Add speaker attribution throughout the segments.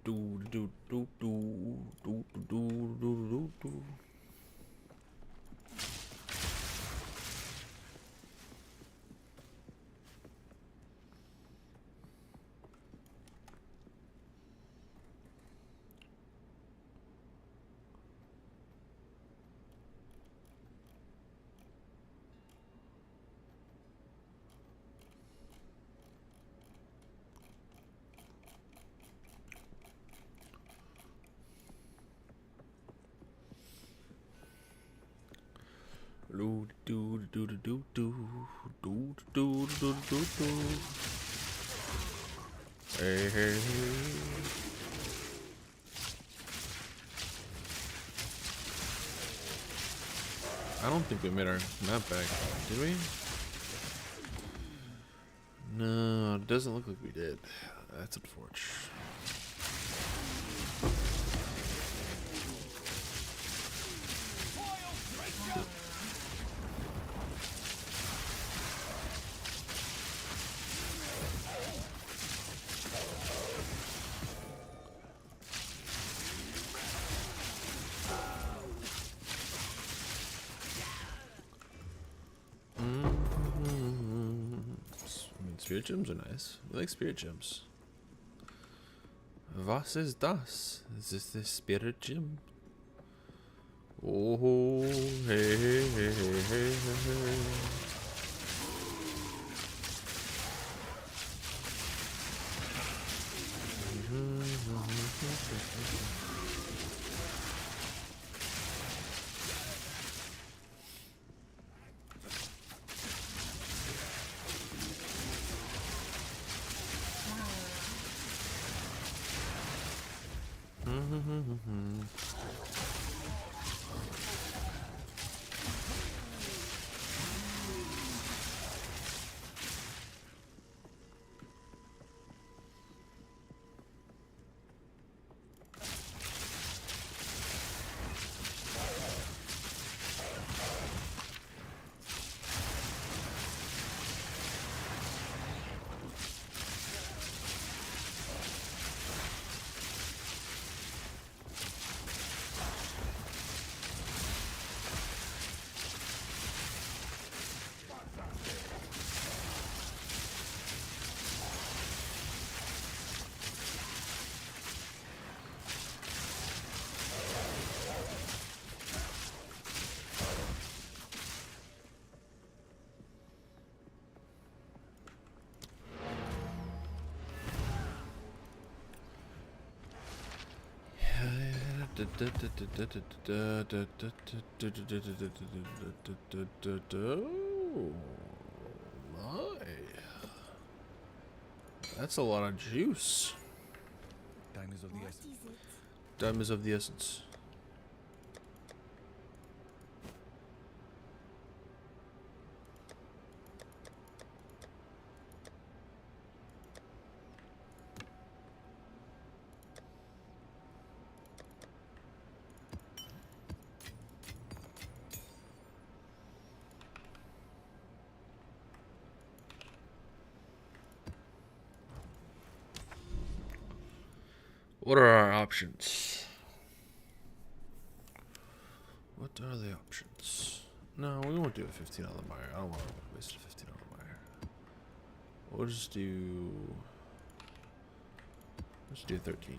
Speaker 1: do do do do do do do do do. Do do do do do do do do do do do. Hey hey hey. I don't think we made our map back, did we? No, it doesn't look like we did. That's unfortunate. Spirit gems are nice. We like spirit gems. Was ist das? Is this the spirit gem? Oh, hey, hey, hey, hey, hey, hey. Oh my. That's a lot of juice.
Speaker 2: Time is of the essence.
Speaker 1: Time is of the essence. What are our options? What are the options? No, we won't do a $15 mire. I don't want to waste a $15 mire. We'll just do. Let's do 13.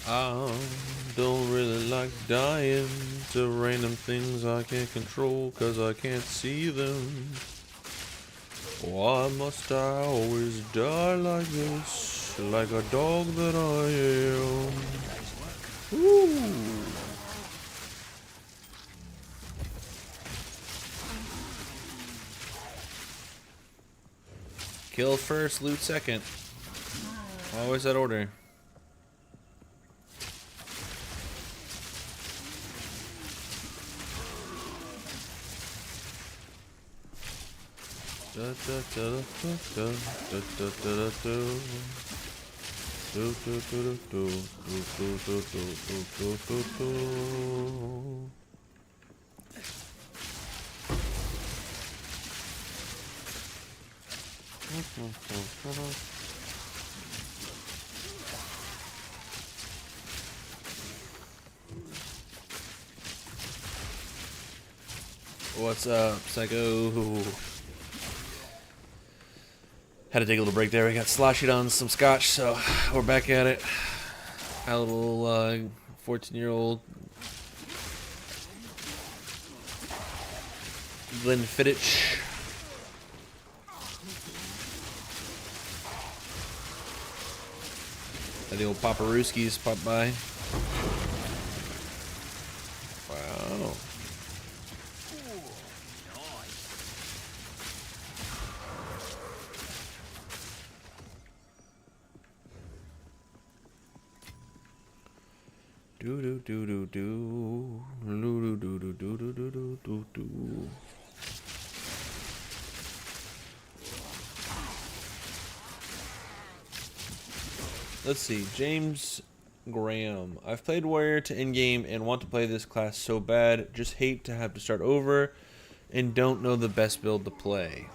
Speaker 1: I don't really like dying to random things I can't control cause I can't see them. Why must I always die like this? Like a dog that I am. Ooh. Kill first, loot second. Always that order. What's up, Psycho? Had to take a little break there. We got sloshed on some scotch, so we're back at it. Our little 14-year-old Glenfiddich. The old Paparooskies popped by. Wow. Do do do do do do do do do do do do do. Let's see, James Graham. I've played Warrior to endgame and want to play this class so bad. Just hate to have to start over and don't know the best build to play.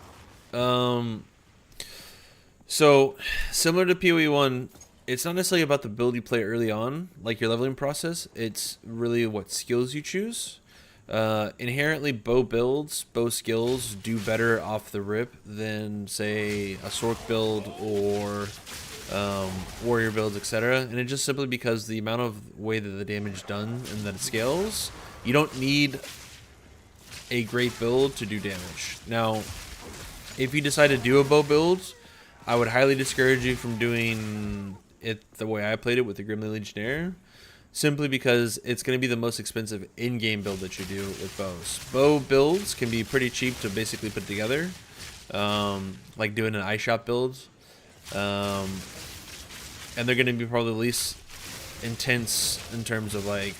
Speaker 1: So similar to PoE1, it's not necessarily about the build you play early on, like your leveling process. It's really what skills you choose. Inherently, bow builds, bow skills do better off the rip than, say, a sorc build or warrior builds, etc. And it's just simply because the amount of way that the damage is done and that it scales, you don't need a great build to do damage. Now, if you decide to do a bow build, I would highly discourage you from doing it the way I played it with the Gremling Legionnaire, simply because it's going to be the most expensive in-game build that you do with bows. Bow builds can be pretty cheap to basically put together, like doing an iShop build, and they're going to be probably the least intense in terms of like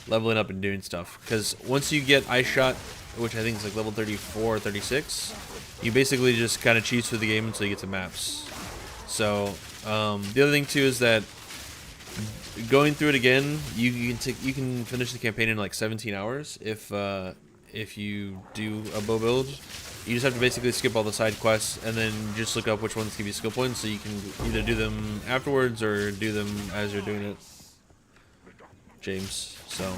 Speaker 1: leveling up and doing stuff, because once you get iShot, which I think is like level 34 or 36, you basically just kind of cheese through the game until you get to maps. So the other thing too is that going through it again, you can finish the campaign in like 17 hours if you do a bow build. You just have to basically skip all the side quests and then just look up which ones give you skill points, so you can either do them afterwards or do them as you're doing it, James. So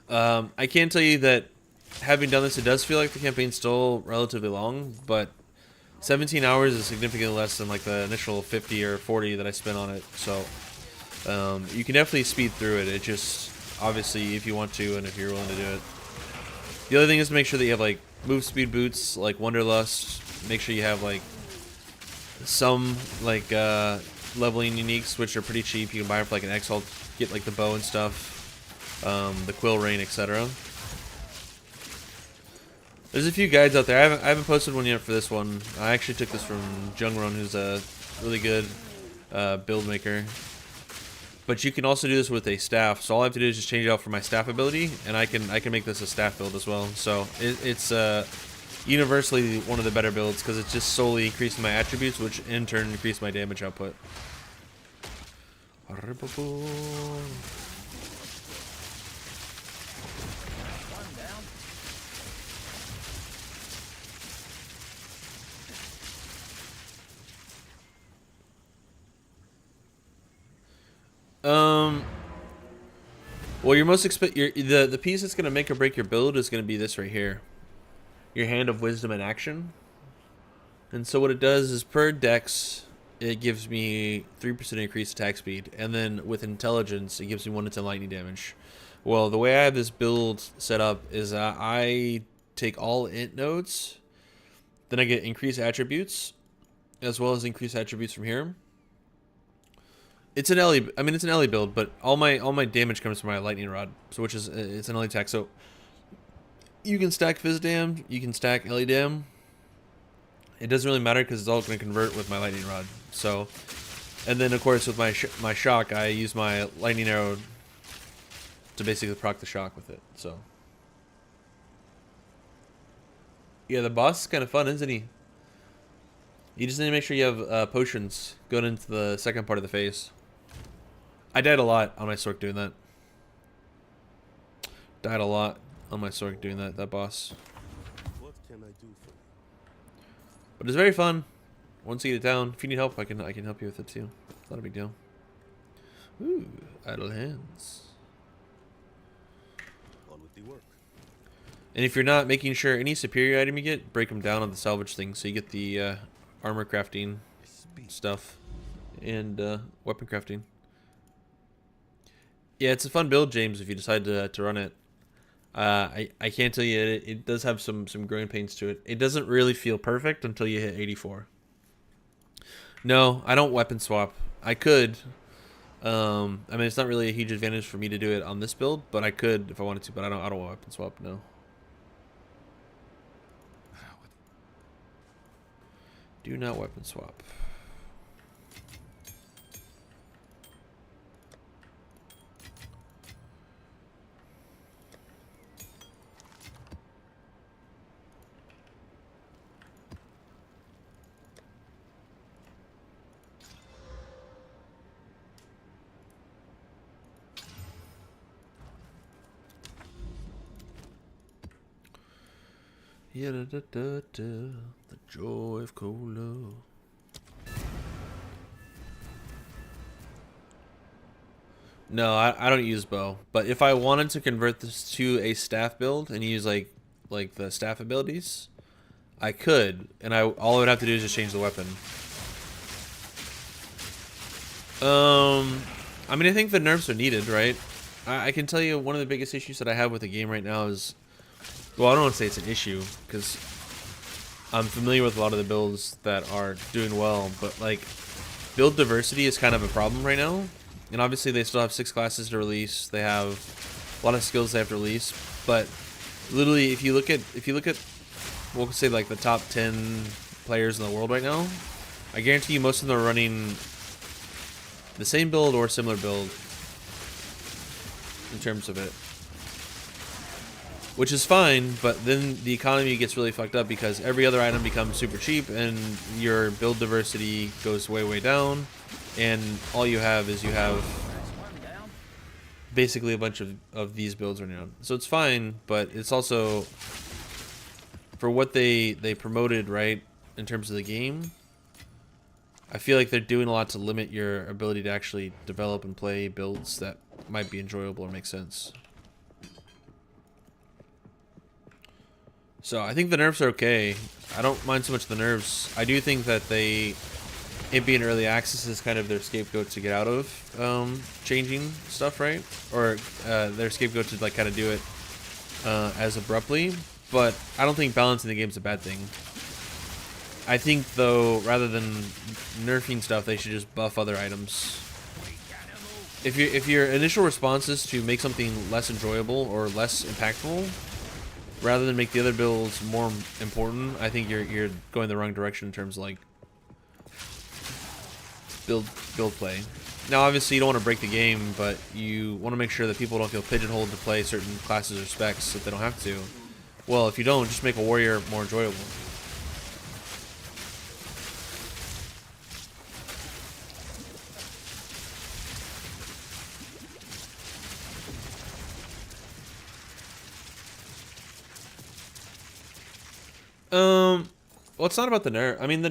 Speaker 1: I can tell you that having done this, it does feel like the campaign's still relatively long, but 17 hours is significantly less than like the initial 50 or 40 that I spent on it. So you can definitely speed through it. It just, obviously, if you want to and if you're willing to do it. The other thing is to make sure that you have like move speed boots, like Wanderlust. Make sure you have like some like leveling uniques, which are pretty cheap. You can buy them for like an Exalt, get like the bow and stuff, the Quill Rain, etc. There's a few guides out there. I haven't posted one yet for this one. I actually took this from Jungron, who's a really good build maker. But you can also do this with a staff. So all I have to do is just change it out for my staff ability, and I can make this a staff build as well. So it's universally one of the better builds because it's just solely increasing my attributes, which in turn increase my damage output. Well, your most the piece that's gonna make or break your build is gonna be this right here, your Hand of Wisdom in action. And so what it does is per dex, it gives me 3% increased attack speed, and then with intelligence, it gives me 1 to 10 lightning damage. Well, the way I have this build set up is I take all int nodes, then I get increased attributes, as well as increased attributes from here. It's an Ellie. I mean, it's an Ellie build, but all my damage comes from my lightning rod, so which is it's an Ellie attack. So you can stack Fizz Dam, you can stack Ellie Dam. It doesn't really matter because it's all going to convert with my lightning rod. So, and then of course with my shock, I use my lightning arrow to basically proc the shock with it. So yeah, the boss is kind of fun, isn't he? You just need to make sure you have potions going into the second part of the phase. I died a lot on my sorc doing that. Died a lot on my sorc doing that boss.
Speaker 3: What can I do for you?
Speaker 1: But it's very fun. Once you get it down, if you need help, I can help you with it too. It's not a big deal. Ooh, idle hands.
Speaker 3: On with the work.
Speaker 1: And if you're not making sure any superior item you get, break them down on the salvage thing, so you get the armor crafting stuff and weapon crafting. Yeah, it's a fun build, James, if you decide to run it. I can't tell you, it does have some growing pains to it. It doesn't really feel perfect until you hit 84. No, I don't weapon swap. I could. I mean, it's not really a huge advantage for me to do it on this build, but I could if I wanted to. But I don't weapon swap. No. Do not weapon swap. Yeah, the joy of cola. No, I don't use bow. But if I wanted to convert this to a staff build and use like the staff abilities, I could, and all I would have to do is just change the weapon. I mean, I think the nerfs are needed, right? I can tell you one of the biggest issues that I have with the game right now is, well, I don't want to say it's an issue because I'm familiar with a lot of the builds that are doing well, but like build diversity is kind of a problem right now. And obviously they still have 6 classes to release. They have a lot of skills they have to release, but literally if you look at we'll say like the top 10 players in the world right now, I guarantee you most of them are running the same build or similar build in terms of it. Which is fine, but then the economy gets really fucked up because every other item becomes super cheap and your build diversity goes way down, and all you have is basically a bunch of these builds right now. So it's fine, but it's also for what they promoted, right, in terms of the game. I feel like they're doing a lot to limit your ability to actually develop and play builds that might be enjoyable or make sense. So I think the nerfs are okay. I don't mind so much the nerfs. I do think that it being early access is kind of their scapegoat to get out of changing stuff, right? Or their scapegoat to like kind of do it as abruptly. But I don't think balancing the game is a bad thing. I think though, rather than nerfing stuff, they should just buff other items. If your initial response is to make something less enjoyable or less impactful, rather than make the other builds more important, I think you're going the wrong direction in terms of like build play. Now, obviously, you don't want to break the game, but you want to make sure that people don't feel pigeonholed to play certain classes or specs if they don't have to. Well, if you don't, just make a warrior more enjoyable. Well, it's not about the nerf. I mean, the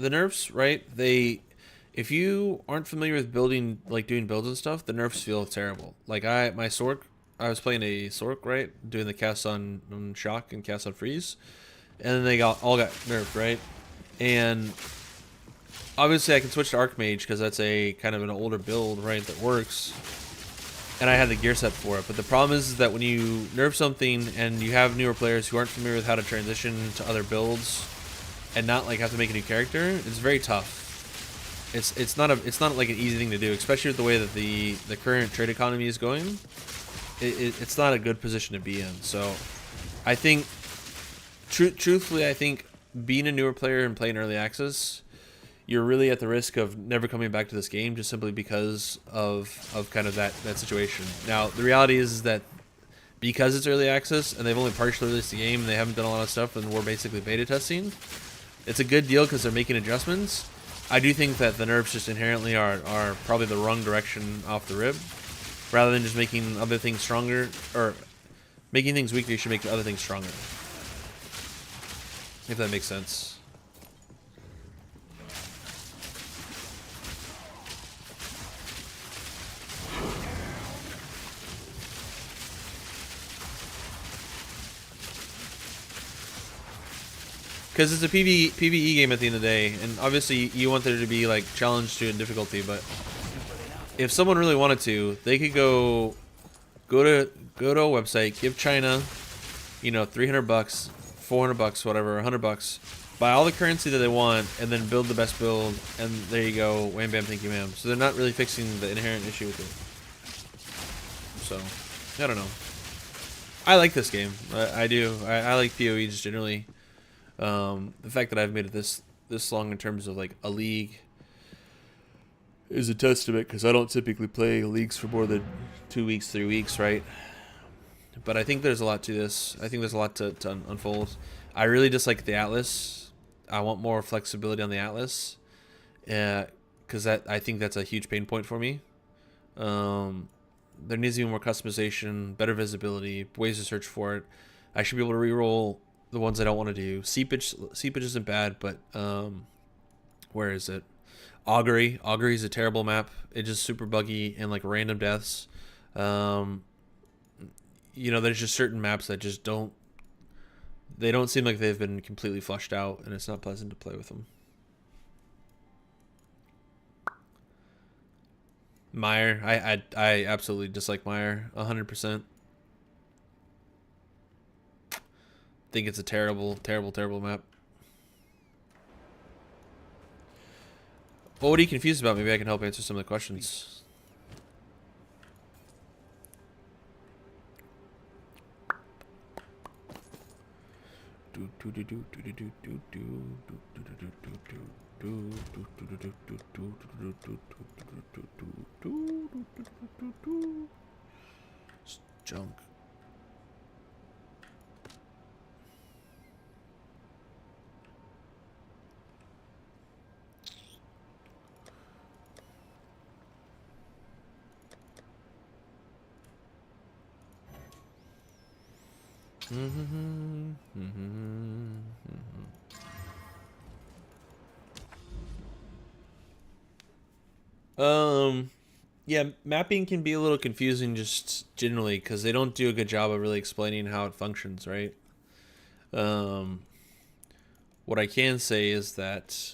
Speaker 1: nerfs, right? If you aren't familiar with building, like doing builds and stuff, the nerfs feel terrible. Like my sorc, I was playing a sorc, right, doing the cast on shock and cast on freeze, and then they all got nerfed, right? And obviously, I can switch to archmage because that's a kind of an older build, right, that works. And I had the gear set for it. But the problem is that when you nerf something and you have newer players who aren't familiar with how to transition to other builds and not like have to make a new character, it's very tough. It's not like an easy thing to do, especially with the way that the current trade economy is going. It's not a good position to be in. So I think truthfully, I think being a newer player and playing early access, you're really at the risk of never coming back to this game just simply because of kind of that situation. Now, the reality is that because it's early access and they've only partially released the game and they haven't done a lot of stuff and we're basically beta testing, it's a good deal because they're making adjustments. I do think that the nerfs just inherently are probably the wrong direction off the rib. Rather than just making other things stronger, or making things weaker, you should make other things stronger. If that makes sense. Because it's a PvE game at the end of the day, and obviously you want there to be like challenge to difficulty, but if someone really wanted to, they could go to a website, give China, you know, $300, $400, whatever, $100, buy all the currency that they want, and then build the best build, and there you go, wham bam, thank you ma'am. So they're not really fixing the inherent issue with it. So, I don't know. I like this game. I do. I like PoE just generally. The fact that I've made it this long in terms of like a league is a testament, because I don't typically play leagues for more than 2 weeks, 3 weeks, right? But I think there's a lot to this. I think there's a lot to unfold. I really dislike the Atlas. I want more flexibility on the Atlas, because I think that's a huge pain point for me. There needs to be more customization, better visibility, ways to search for it. I should be able to reroll the ones I don't want to do. Seepage isn't bad, but where is it? Augury is a terrible map. It's just super buggy and like random deaths. You know, there's just certain maps that just don't seem like they've been completely flushed out, and it's not pleasant to play with them. Mire, I absolutely dislike Mire 100%. Think it's a terrible map. Well, what are you confused about? Maybe I can help answer some of the questions. Junk. Yeah, mapping can be a little confusing just generally because they don't do a good job of really explaining how it functions, right? What I can say is that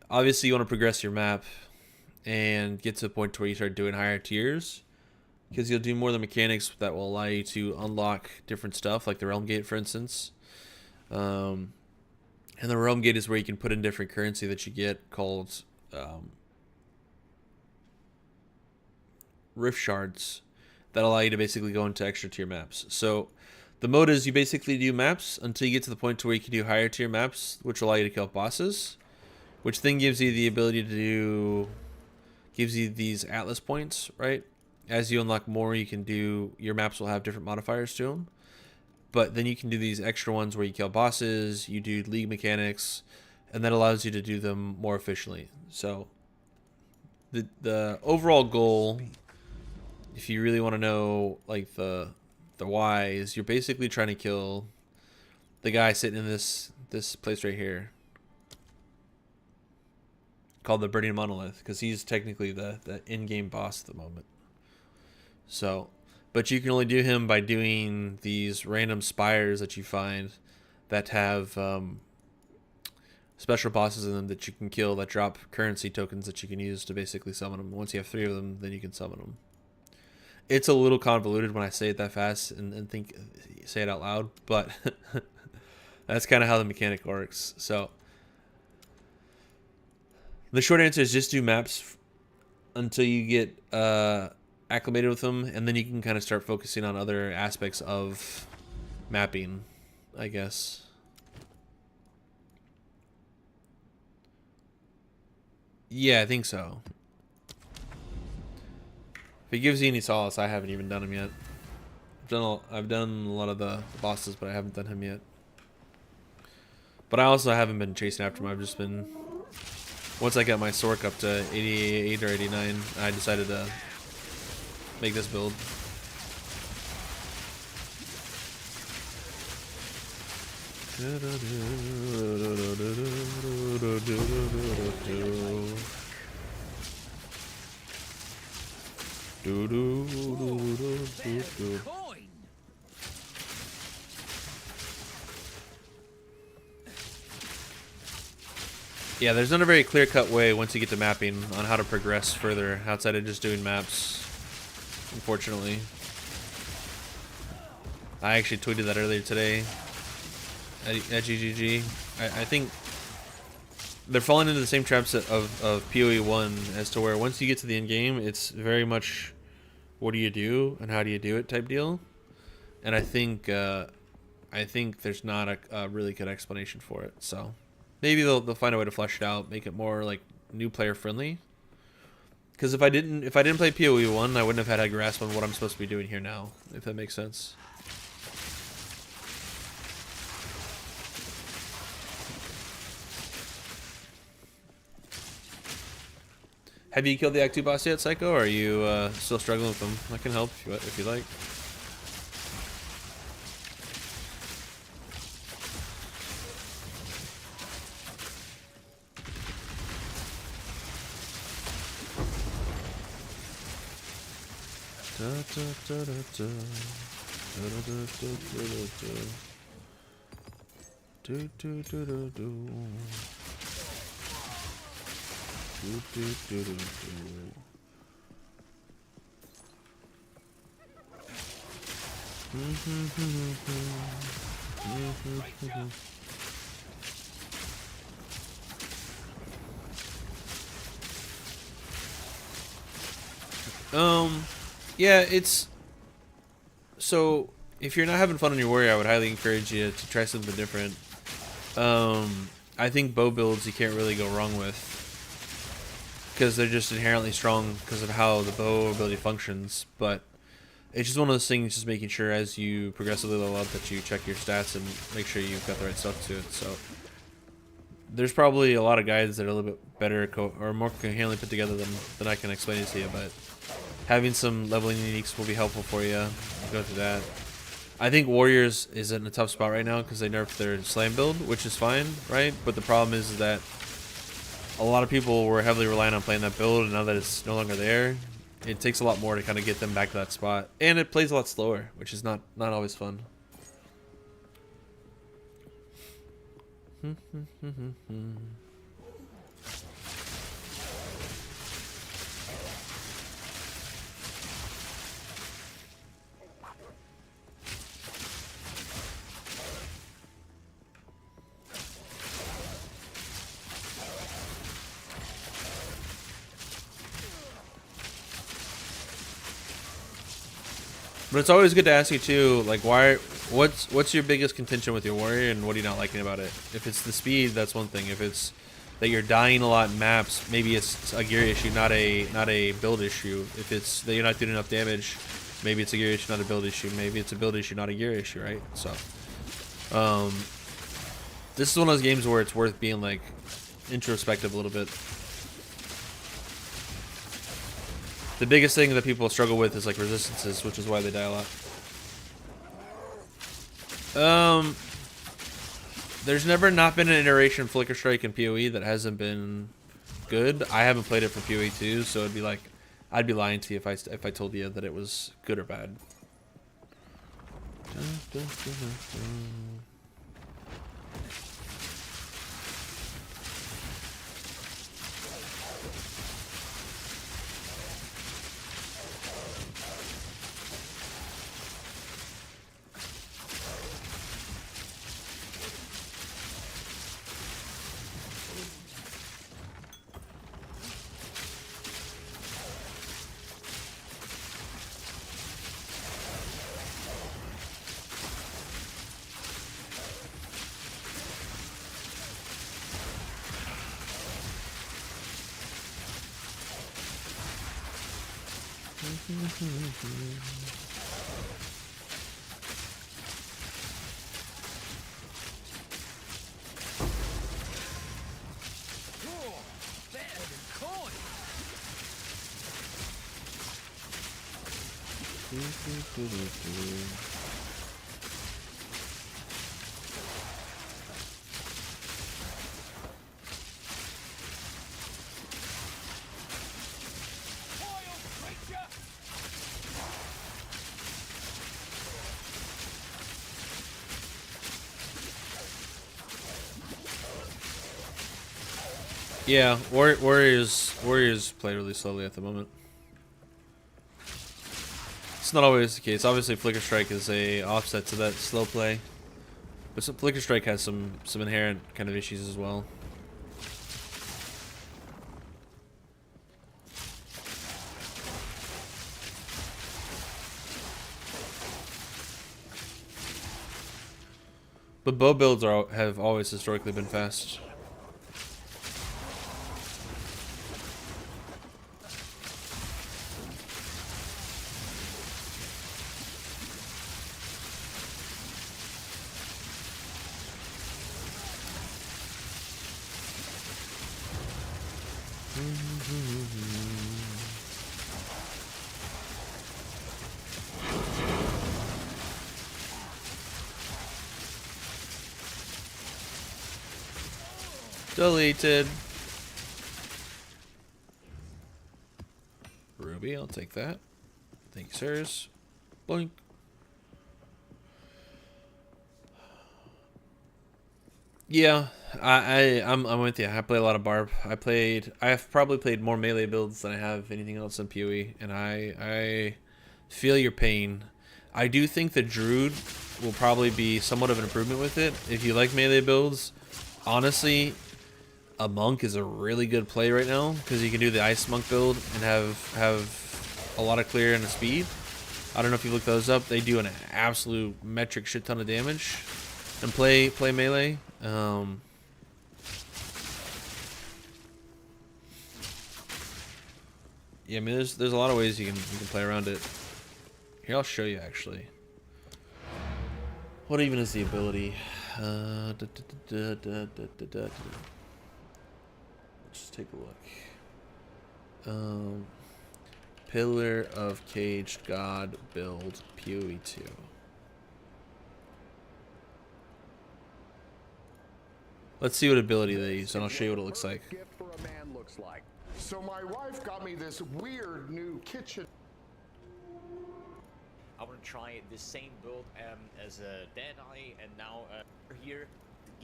Speaker 1: obviously you want to progress your map and get to the point where you start doing higher tiers, because you'll do more of the mechanics that will allow you to unlock different stuff, like the Realm Gate, for instance. And the Realm Gate is where you can put in different currency that you get called Rift Shards that allow you to basically go into extra tier maps. So the mode is you basically do maps until you get to the point to where you can do higher tier maps, which allow you to kill bosses. which then gives you the ability to do, gives you these atlas points, right? As you unlock more, you can do, your maps will have different modifiers to them. But then you can do these extra ones where you kill bosses, you do league mechanics, and that allows you to do them more efficiently. So the overall goal, if you really want to know like the why, is you're basically trying to kill the guy sitting in this place right here, called the Burning Monolith, because he's technically the in-game boss at the moment. So, but you can only do him by doing these random spires that you find that have special bosses in them that you can kill that drop currency tokens that you can use to basically summon them. Once you have 3 of them, then you can summon them. It's a little convoluted when I say it that fast and say it out loud, but that's kind of how the mechanic works. So the short answer is just do maps until you get acclimated with them, and then you can kind of start focusing on other aspects of mapping, I guess. Yeah, I think so. If it gives you any solace, I haven't even done him yet. I've done a lot of the bosses, but I haven't done him yet. But I also haven't been chasing after him. I've just been, once I got my sorc up to 88 or 89, I decided to make this build. Yeah, there's not a very clear-cut way once you get to mapping on how to progress further outside of just doing maps, unfortunately. I actually tweeted that earlier today at GGG. I think they're falling into the same traps of PoE 1 as to where once you get to the end game, it's very much what do you do and how do you do it type deal. And I think there's not a really good explanation for it. So maybe they'll find a way to flesh it out, make it more like new player friendly. Because if I didn't play PoE 1, I wouldn't have had a grasp on what I'm supposed to be doing here now, if that makes sense. Have you killed the Act 2 boss yet, Psycho, or are you still struggling with them? I can help if you like. Yeah, it's so if you're not having fun on your warrior, I would highly encourage you to try something different. I think bow builds you can't really go wrong with, because they're just inherently strong because of how the bow ability functions. But it's just one of those things, just making sure as you progressively level up that you check your stats and make sure you've got the right stuff to it. So there's probably a lot of guides that are a little bit better or more coherently put together than I can explain it to you, but having some leveling uniques will be helpful for you. Go through that. I think Warriors is in a tough spot right now because they nerfed their slam build, which is fine, right? But the problem is that a lot of people were heavily relying on playing that build, and now that it's no longer there, it takes a lot more to kind of get them back to that spot. And it plays a lot slower, which is not always fun. But it's always good to ask you too, like what's your biggest contention with your warrior, and what are you not liking about it? If it's the speed, that's one thing. If it's that you're dying a lot in maps, maybe it's a gear issue, not a build issue. If it's that you're not doing enough damage, maybe it's a gear issue, not a build issue. Maybe it's a build issue, not a gear issue, right? So, this is one of those games where it's worth being like introspective a little bit. The biggest thing that people struggle with is like resistances, which is why they die a lot. There's never not been an iteration of Flicker Strike in PoE that hasn't been good. I haven't played it for PoE 2, so it'd be like I'd be lying to you if I told you that it was good or bad. Yeah, Warriors play really slowly at the moment. It's not always the case. Obviously, Flicker Strike is a offset to that slow play, but Flicker Strike has some inherent kind of issues as well. But bow builds have always historically been fast. Deleted. Ruby, I'll take that. Thank you, sirs. Boink. Yeah, I'm with you. I play a lot of barb. I've probably played more melee builds than I have anything else in PoE, and I feel your pain. I do think the Druid will probably be somewhat of an improvement with it. If you like melee builds, honestly, a monk is a really good play right now because you can do the ice monk build and have a lot of clear and a speed. I don't know if you look those up. They do an absolute metric shit ton of damage and play melee. Yeah, I mean, there's a lot of ways you can play around it. Here, I'll show you actually. What even is the ability? Let's just take a look. Pillar of Caged God build PoE 2. Let's see what ability they use, and I'll show you what it looks like.
Speaker 4: Gift for a man looks like. So my wife got me this weird new kitchen.
Speaker 5: I want to try the same build as a Deadeye, and now here it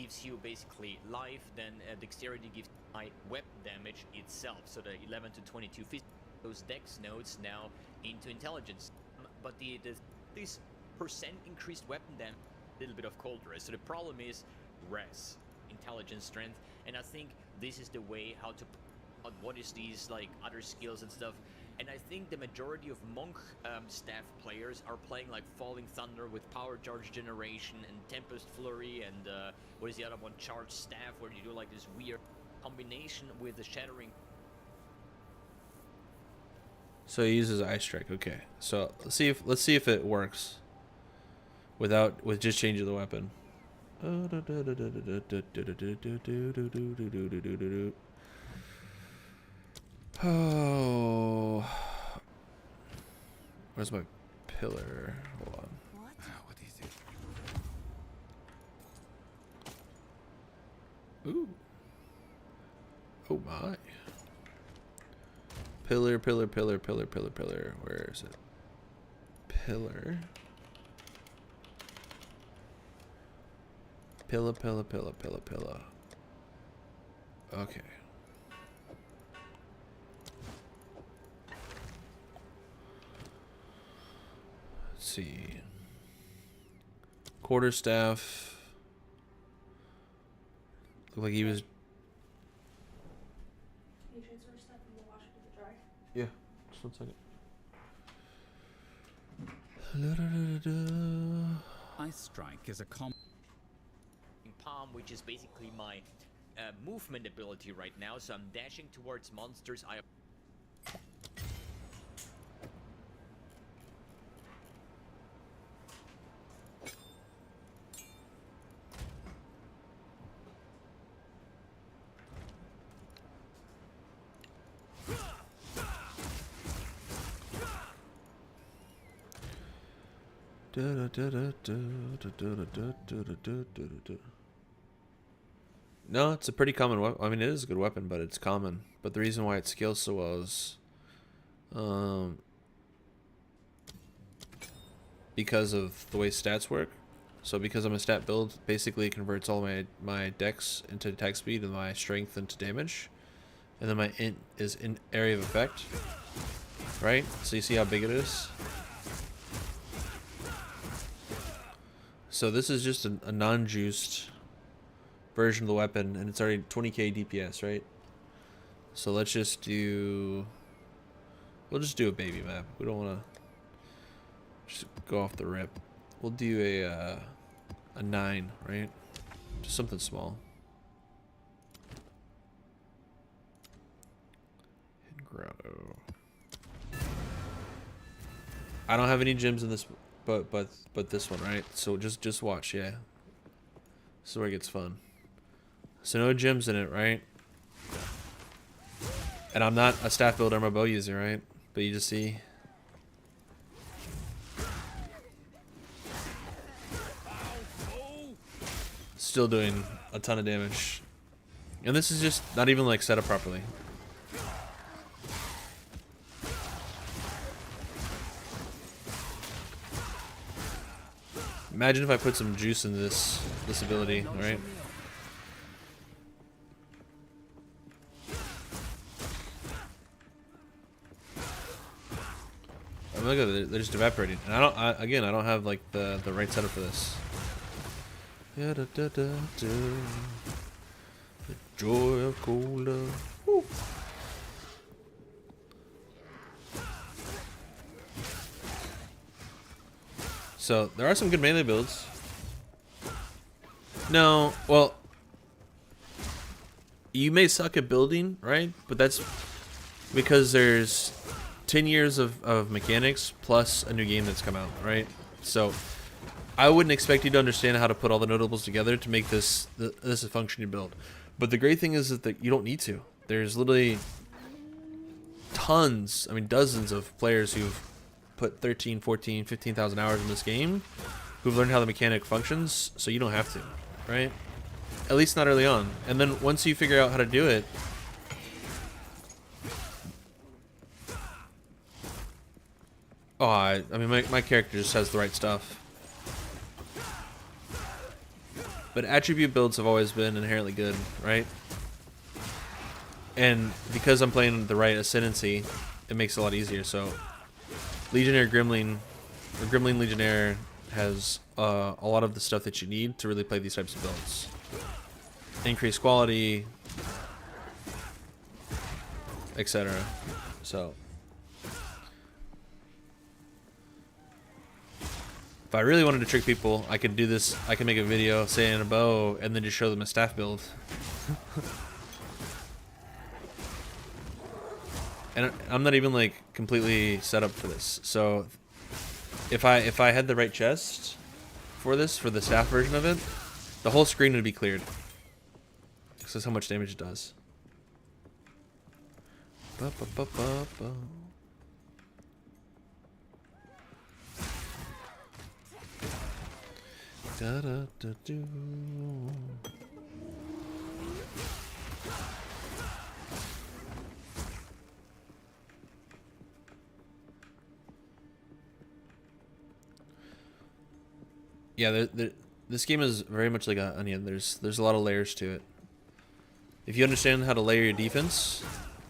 Speaker 5: gives you basically life, then dexterity gives high weapon damage itself. So the 11 to 22 those dex nodes now into intelligence, but this percent increased weapon damage, a little bit of cold res. So the problem is res, intelligence, strength, and I think this is the way how to put what is these like other skills and stuff. And I think the majority of monk staff players are playing like Falling Thunder with power charge generation and Tempest Flurry and what is the other one, charge staff, where you do like this weird combination with the shattering.
Speaker 1: So he uses Ice Strike. Okay. So let's see if it works with just changing the weapon. Oh, where's my pillar? Hold on.
Speaker 2: What is it?
Speaker 1: Ooh. Oh my. Pillar, pillar, pillar, pillar, pillar, pillar. Where is it? Pillar. Pillar, pillar, pillar, pillar, pillar. Okay. Let's see. Quarterstaff. Looked like he was.
Speaker 6: Can you transfer stuff from the washer to the dryer?
Speaker 1: Yeah, just 1 second.
Speaker 2: Ice Strike is a
Speaker 5: Palm, which is basically my movement ability right now. So I'm dashing towards monsters.
Speaker 1: No, it's a pretty common weapon. I mean, it is a good weapon, but it's common. But the reason why it scales so well is because of the way stats work. So because I'm a stat build, basically it converts all my dex into attack speed and my strength into damage. And then my int is in area of effect. Right? So you see how big it is? So this is just a non-juiced version of the weapon, and it's already 20k DPS, right? So let's just do... We'll just do a baby map. We don't want to just go off the rip. We'll do a 9, right? Just something small. Hidden grotto. I don't have any gems in this, but this one, right? So just watch, yeah. This is where it gets fun. So no gems in it, right? And I'm not a staff builder, I'm a bow user, right? But you just see. Still doing a ton of damage. And this is just not even like set up properly. Imagine if I put some juice in this ability, right? I mean, look at it, they're just evaporating. And I don't have like the right setup for this. The joy of cold love. Woo. So there are some good melee builds. No, well, you may suck at building, right? But that's because there's 10 years of mechanics plus a new game that's come out, right? So I wouldn't expect you to understand how to put all the notables together to make this a functioning build. But the great thing is that you don't need to. There's literally tons, I mean dozens of players who've put 13, 14, 15,000 hours in this game who've learned how the mechanic functions, so you don't have to, right? At least not early on. And then once you figure out how to do it, oh, I mean, my character just has the right stuff. But attribute builds have always been inherently good, right? And because I'm playing the right ascendancy, it makes it a lot easier. So Legionnaire Gremling, or Gremling Legionnaire, has a lot of the stuff that you need to really play these types of builds. Increased quality, etc. So if I really wanted to trick people, I could do this. I could make a video saying a bow and then just show them a staff build. and I'm not even like completely set up for this. So if I had the right chest for this, for the staff version of it, the whole screen would be cleared. This is how much damage it does. Ba, ba, ba, ba, ba. Da, da, da, do. Yeah, this game is very much like an onion. There's a lot of layers to it. If you understand how to layer your defense,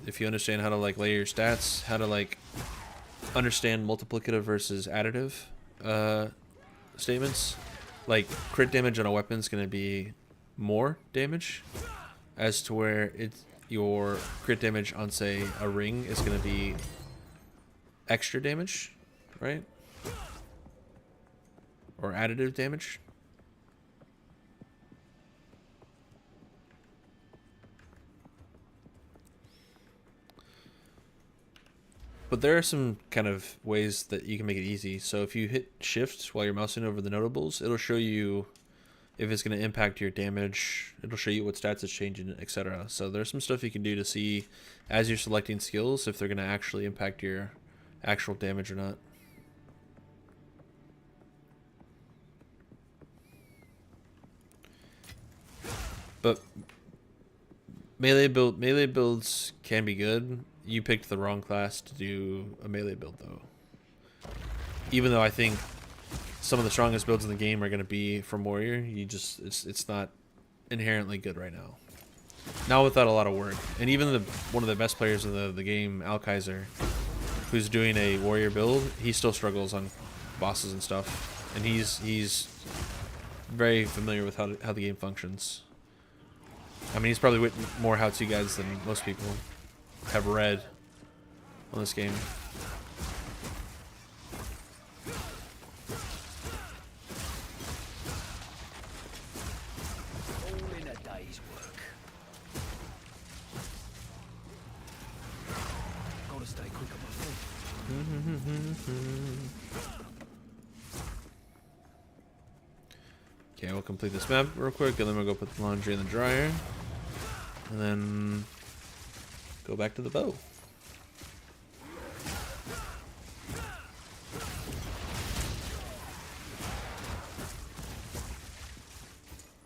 Speaker 1: if you understand how to like layer your stats, how to like understand multiplicative versus additive statements, like crit damage on a weapon is going to be more damage, as to where your crit damage on say a ring is going to be extra damage, right? Or additive damage. But there are some kind of ways that you can make it easy. So if you hit shift while you're mousing over the notables, it'll show you if it's going to impact your damage. It'll show you what stats it's changing, etc. So there's some stuff you can do to see as you're selecting skills if they're going to actually impact your actual damage or not. But melee builds can be good. You picked the wrong class to do a melee build though. Even though I think some of the strongest builds in the game are going to be from warrior, it's not inherently good right now. Not without a lot of work. And even one of the best players in the game, Alkaiser, who's doing a warrior build, he still struggles on bosses and stuff. And he's very familiar with how the game functions. I mean, he's probably written more how-to guides than most people have read on this game.
Speaker 7: All in a day's work. Gotta stay quick on my feet.
Speaker 1: Okay, we'll complete this map real quick, and then we'll go put the laundry in the dryer. And then go back to the bow.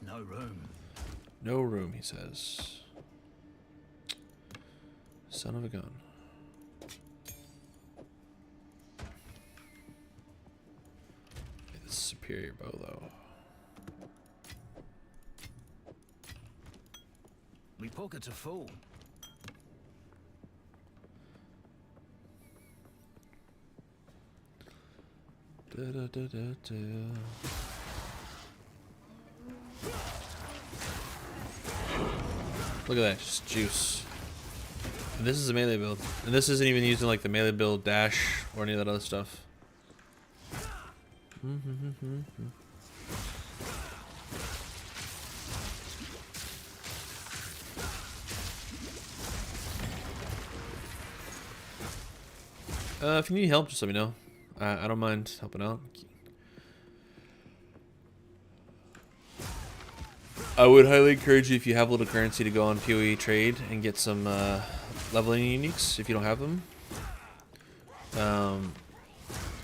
Speaker 7: No room.
Speaker 1: No room, he says. Son of a gun. Okay, this is a superior bow, though.
Speaker 7: Me pockets are full.
Speaker 1: Da, da, da, da, da. Look at that, just juice. And this is a melee build. And this isn't even using like the melee build dash or any of that other stuff. If you need help, just let me know. I don't mind helping out. I would highly encourage you, if you have a little currency, to go on PoE trade and get some leveling uniques if you don't have them.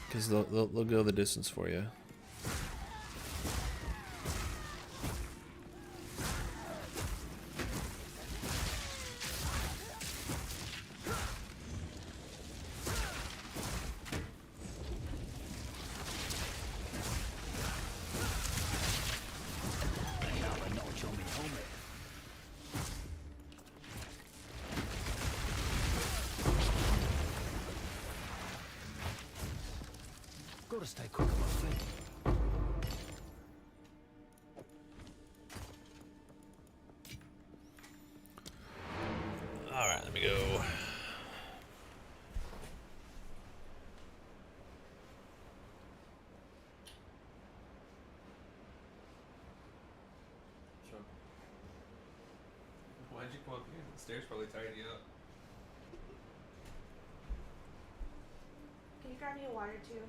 Speaker 1: Because they'll go the distance for you.
Speaker 7: Gotta stay quick on my feet.
Speaker 1: Alright, let me go. Why'd you come up here? The stairs probably tired you up.
Speaker 6: Can you grab me a water too?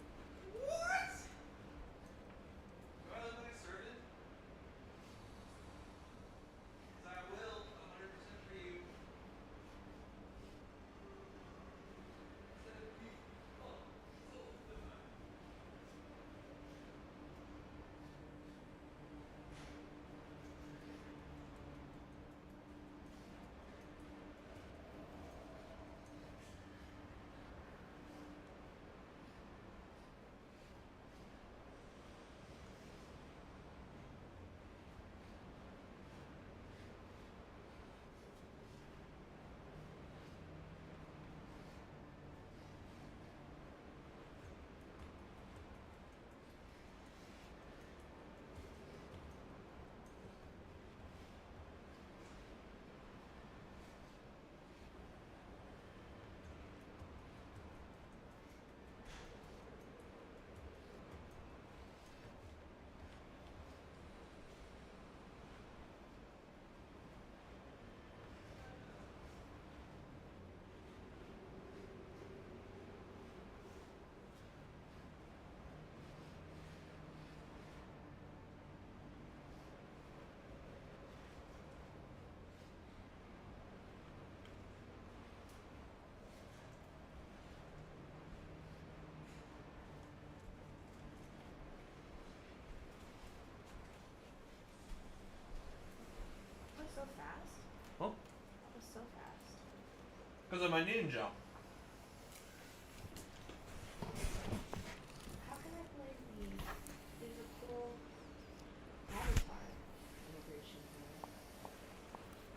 Speaker 6: That was so fast.
Speaker 1: Huh?
Speaker 6: That was so fast.
Speaker 1: Because of my ninja.
Speaker 6: How can I play the? There's a cool avatar integration here.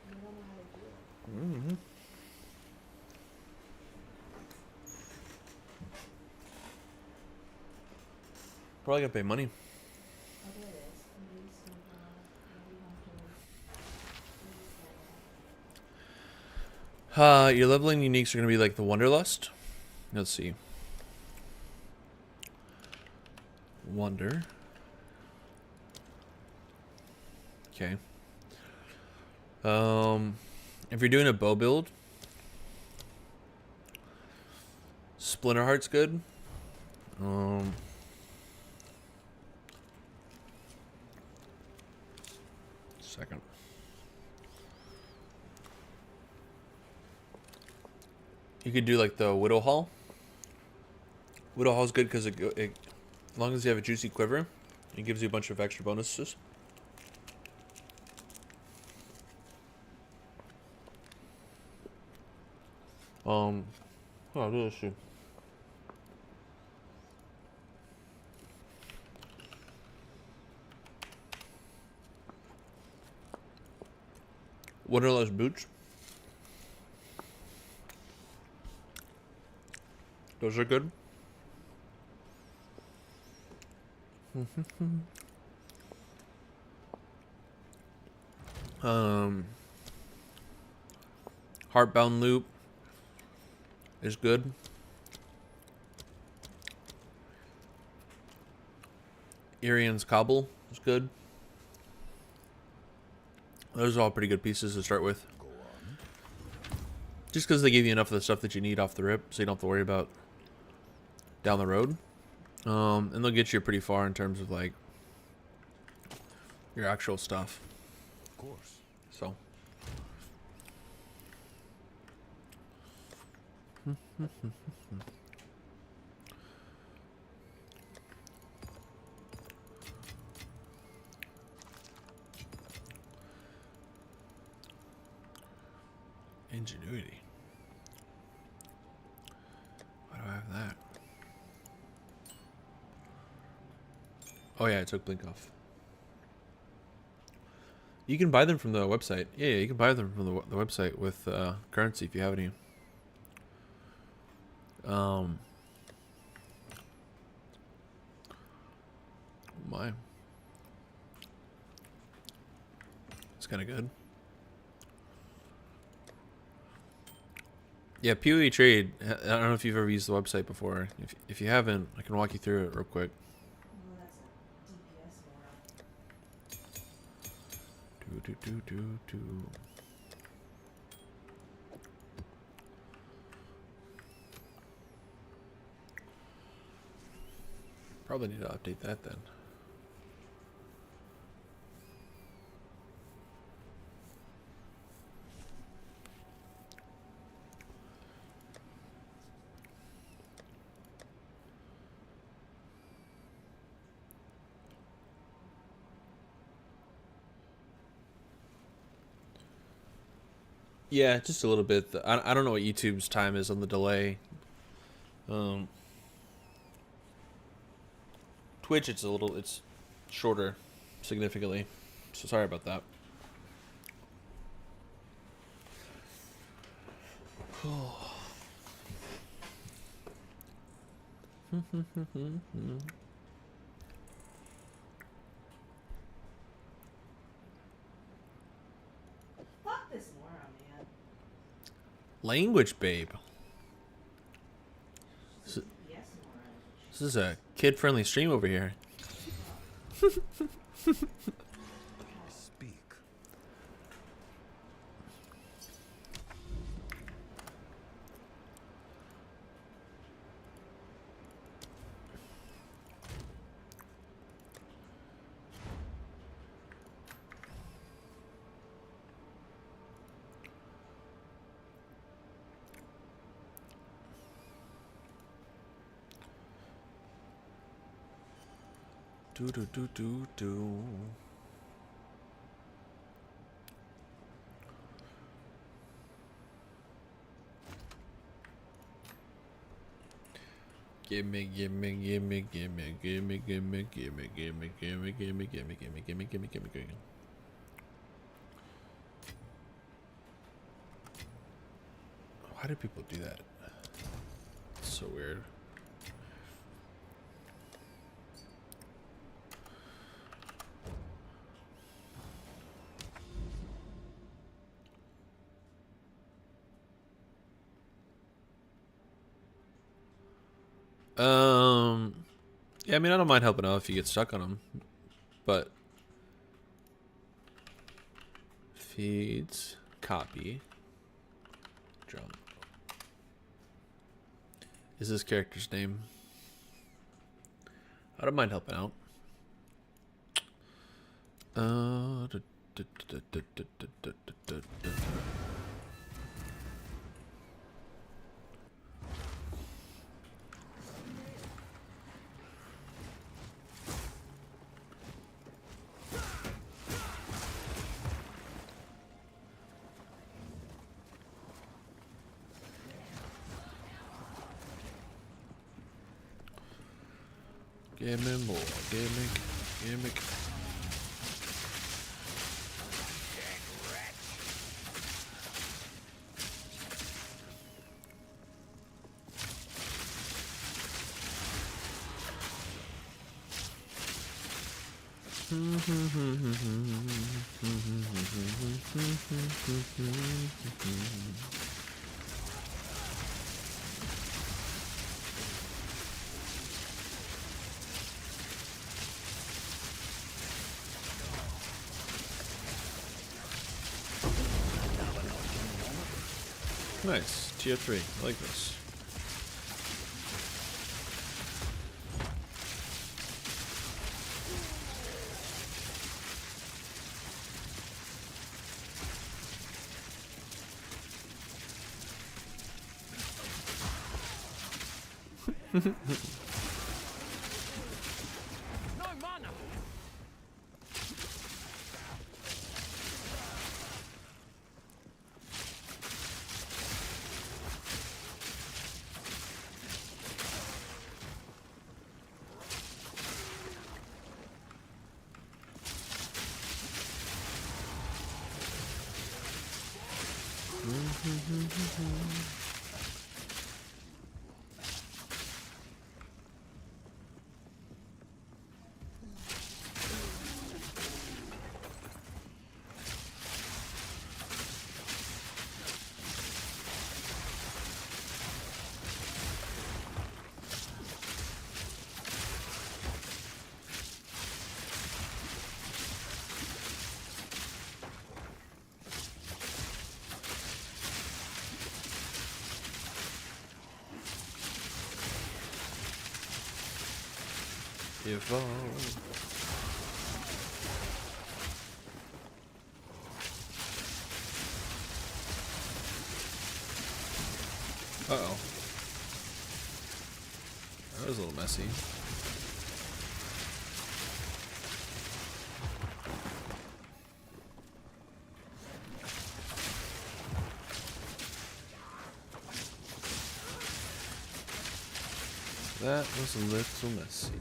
Speaker 6: And I don't know how to do it.
Speaker 1: Mm-hmm. Probably gotta pay money.
Speaker 6: Oh, there it is. Release
Speaker 1: Your leveling uniques are gonna be like the Wanderlust. Let's see. Wonder. Okay. If you're doing a bow build, Splinter Heart's good. Second. You could do like the Widow Hall. Widow Hall's good because as long as you have a juicy quiver, it gives you a bunch of extra bonuses. Oh, this issue. Wanderlust boots. Those are good. Heartbound loop is good. Irian's Cobble is good. Those are all pretty good pieces to start with. Just because they give you enough of the stuff that you need off the rip, so you don't have to worry about down the road. And they'll get you pretty far in terms of like your actual stuff.
Speaker 2: Of course.
Speaker 1: So. Ingenuity. Why do I have that? Oh yeah, I took Blink off. You can buy them from the website. Yeah, you can buy them from the website with currency if you have any. My. It's kind of good. Yeah, PoE Trade. I don't know if you've ever used the website before. If you haven't, I can walk you through it real quick.
Speaker 6: Well, that's a DPS
Speaker 1: Do. Probably need to update that then. Yeah, just a little bit. I don't know what YouTube's time is on the delay. Twitch, it's shorter, significantly. So sorry about that.
Speaker 6: Fuck this moron, man.
Speaker 1: Language, babe.
Speaker 6: Yes, moron.
Speaker 1: This is a kid-friendly stream over here.
Speaker 2: Speak.
Speaker 1: Do do do do do. Gimme, gimme, gimme, gimme, gimme, gimme, gimme, gimme, gimme, gimme, gimme, gimme, gimme, gimme, gimme, gimme. Why do people do that? It's so weird. Yeah, I mean, I don't mind helping out if you get stuck on them, but feeds, copy, drum. Is this character's name? I don't mind helping out. Give me more, gimmick. Nice, tier 3, I like this. Evolve. Uh-oh. That was a little messy. That was a little messy.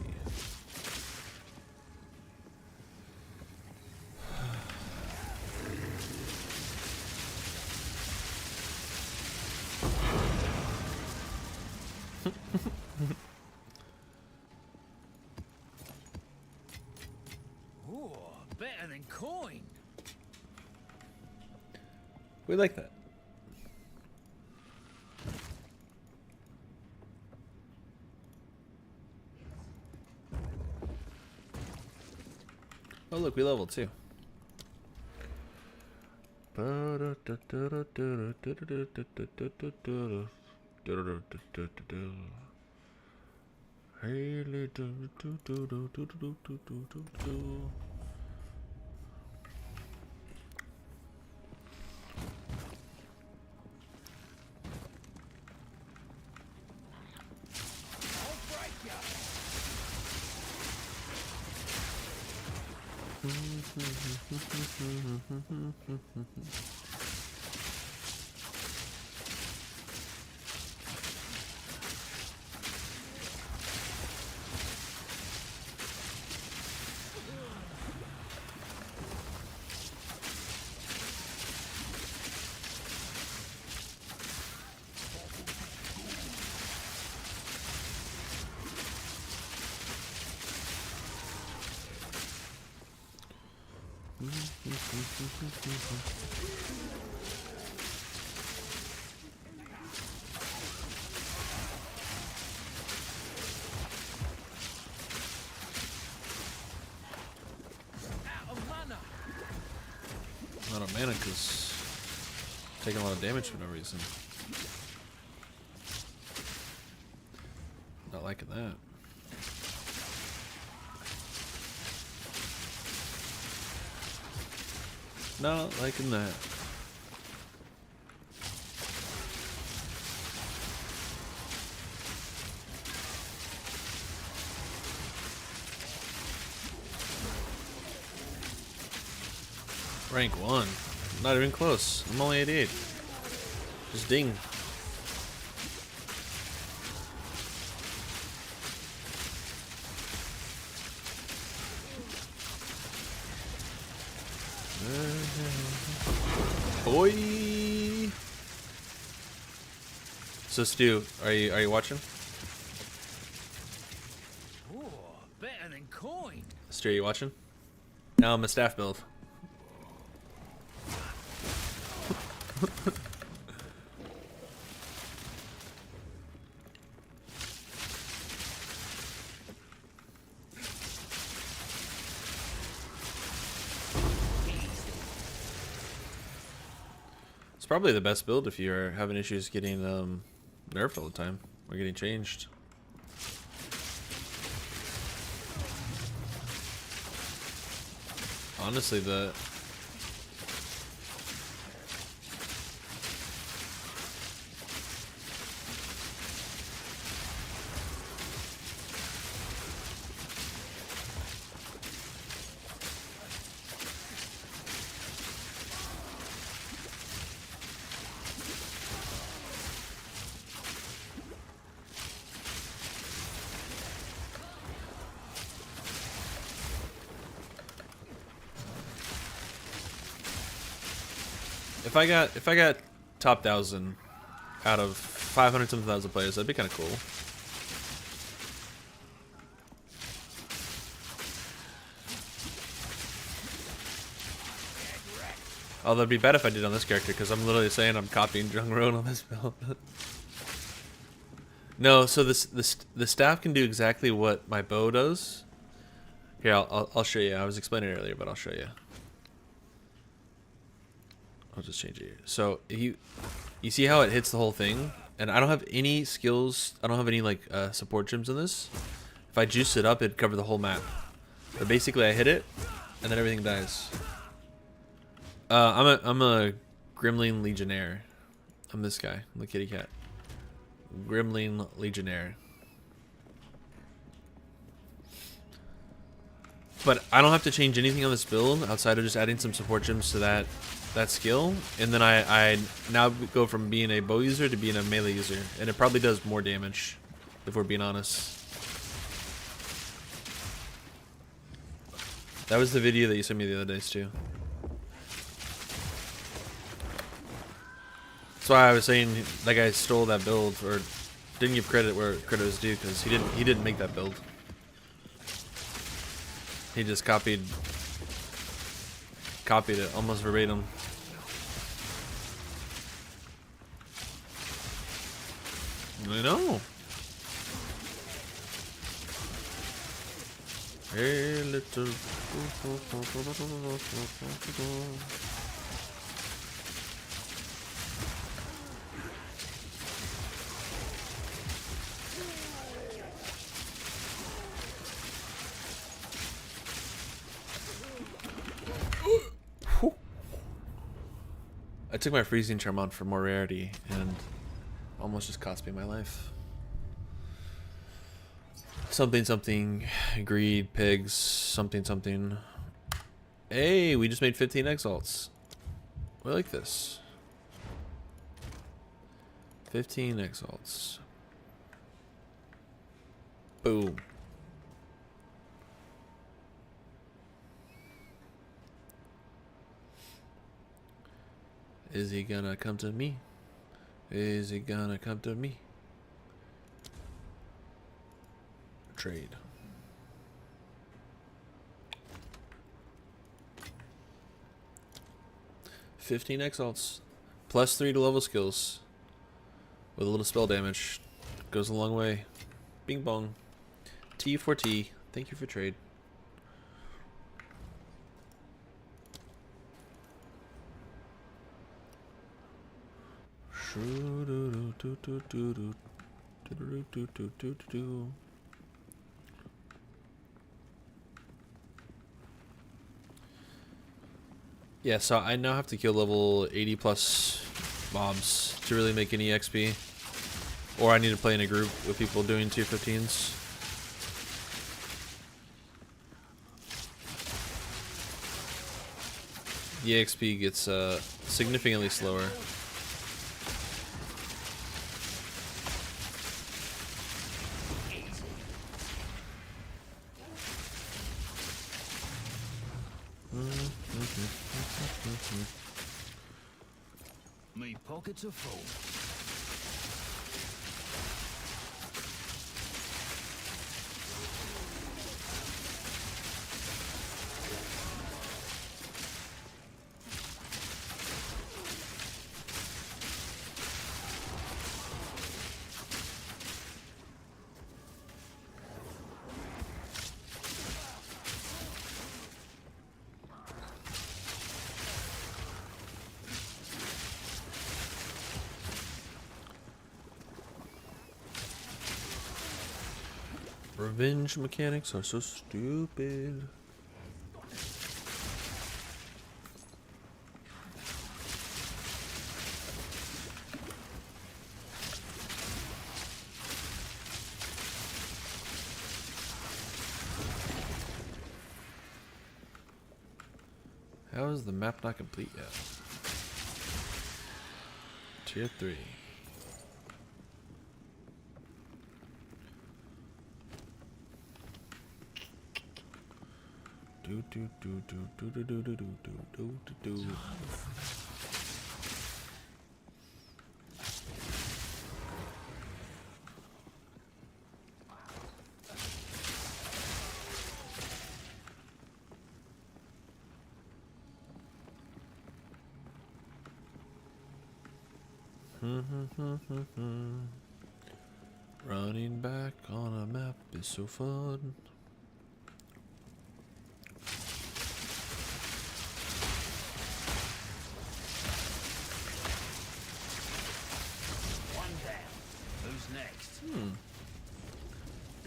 Speaker 7: Ooh, better than coin.
Speaker 1: We like that. Oh look, we leveled too.
Speaker 7: Out of mana.
Speaker 1: Not a mana because taking a lot of damage for no reason. Not liking that. Not liking that. Rank 1. Not even close. I'm only 88. Just ding. Boy. So Stu, are you watching?
Speaker 7: Ooh, better than coin.
Speaker 1: Stu, are you watching? Now I'm a staff build. It's probably the best build if you're having issues getting nerfed all the time or getting changed. Honestly, the if I got top 1,000 out of 500 something thousand players, that'd be kind of cool. Although it'd be bad if I did on this character because I'm literally saying I'm copying Jungro on this build. No, so the staff can do exactly what my bow does. Here, I'll show you. I was explaining it earlier, but I'll show you. I'll just change it here. So you see how it hits the whole thing, and I don't have any skills. I don't have any like support gems in this. If I juiced it up, it'd cover the whole map. But basically, I hit it, and then everything dies. I'm a gremling legionnaire. I'm this guy. I'm the kitty cat. Gremling legionnaire. But I don't have to change anything on this build outside of just adding some support gems to that skill, and then I now go from being a bow user to being a melee user, and it probably does more damage, if we're being honest. That was the video that you sent me the other days too. That's why I was saying that guy stole that build, or didn't give credit where credit was due, because he didn't make that build. He just copied it almost verbatim. I know. Hey, little. I took my freezing charm on for more rarity and almost just cost me my life. Something, something, greed, pigs, something, something. Hey, we just made 15 exalts. I like this. 15 exalts. Boom. Is he gonna come to me? Is he gonna come to me? Trade. $15 exalts. +3 to level skills. With a little spell damage. Goes a long way. Bing bong. T for T. Thank you for trade. Yeah, so I now have to kill level 80 plus mobs to really make any XP. Or I need to play in a group with people doing 215s. The XP gets significantly slower.
Speaker 2: Me pockets are full.
Speaker 1: Revenge mechanics are so stupid. How is the map not complete yet? Tier 3. Running back on a map is so fun.
Speaker 2: One down. Who's next?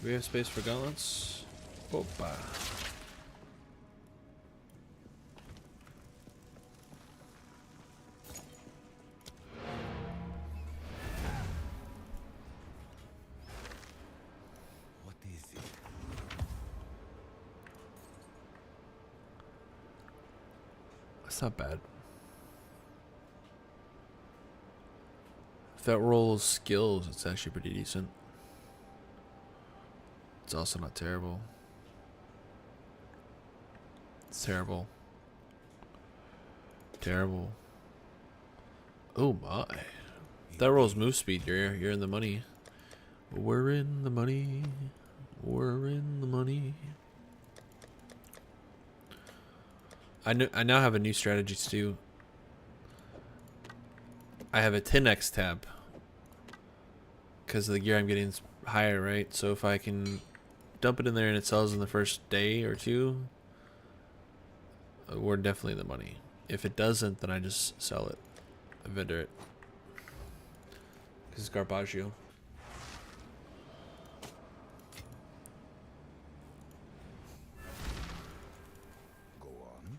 Speaker 1: Do we have space for gauntlets? Opa.
Speaker 3: What is it?
Speaker 1: That's not bad. If that rolls skills, it's actually pretty decent. It's also not terrible. It's terrible. Terrible. Oh my. If that rolls move speed, you're in the money. We're in the money. We're in the money. I now have a new strategy too. I have a 10x tab because the gear I'm getting is higher, right? So if I can dump it in there and it sells in the first day or two, we're definitely in the money. If it doesn't, then I just sell it. I vendor it. Because it's garbaggio.
Speaker 3: Go on.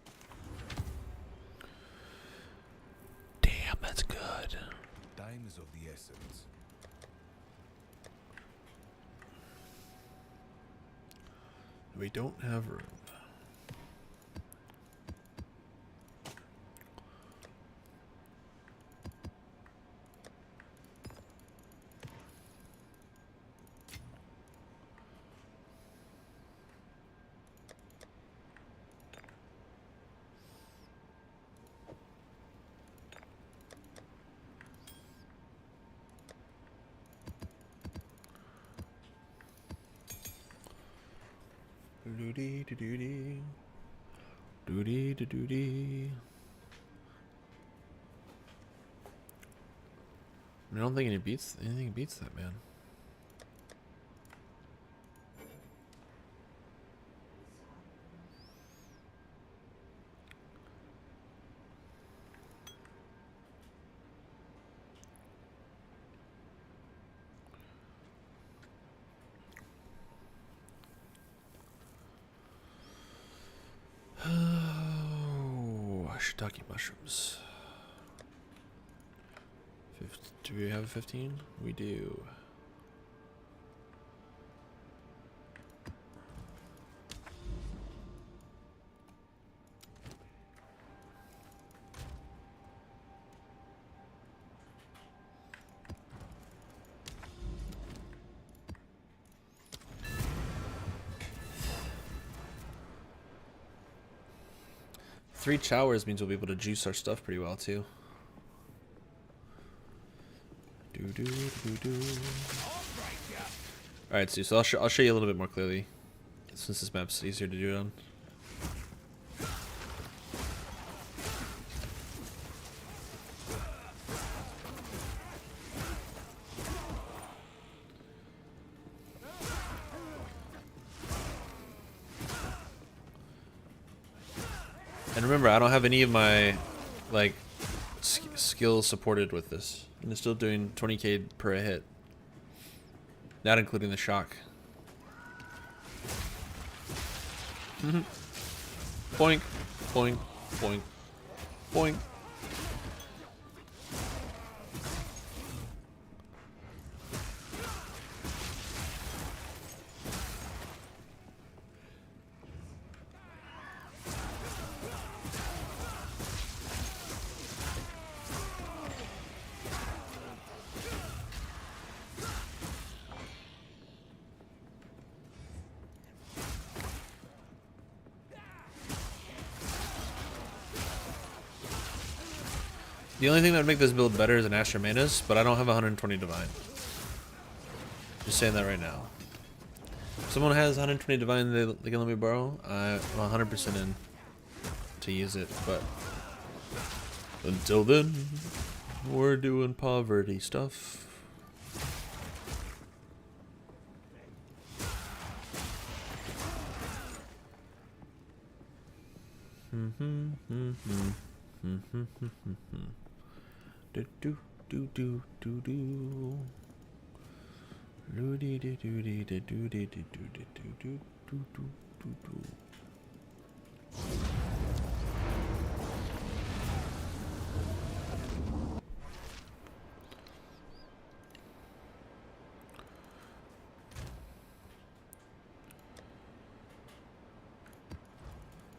Speaker 1: Damn, that's good.
Speaker 3: Time is of the essence.
Speaker 1: We don't have room. Doody doody doody doody. I don't think anything beats that, man. Oh, shiitake mushrooms. Do we have a 15? We do. Three showers means we'll be able to juice our stuff pretty well too. Alright, so I'll show you a little bit more clearly, since this map's easier to do it on. And remember, I don't have any of my like skills supported with this. And it's still doing 20k per a hit. Not including the shock. Boink, boink, boink, boink. The only thing that would make this build better is an Astra Manus, but I don't have 120 Divine. Just saying that right now. If someone has 120 Divine they can let me borrow, I'm 100% in to use it, but until then, we're doing poverty stuff. Do do do do do do.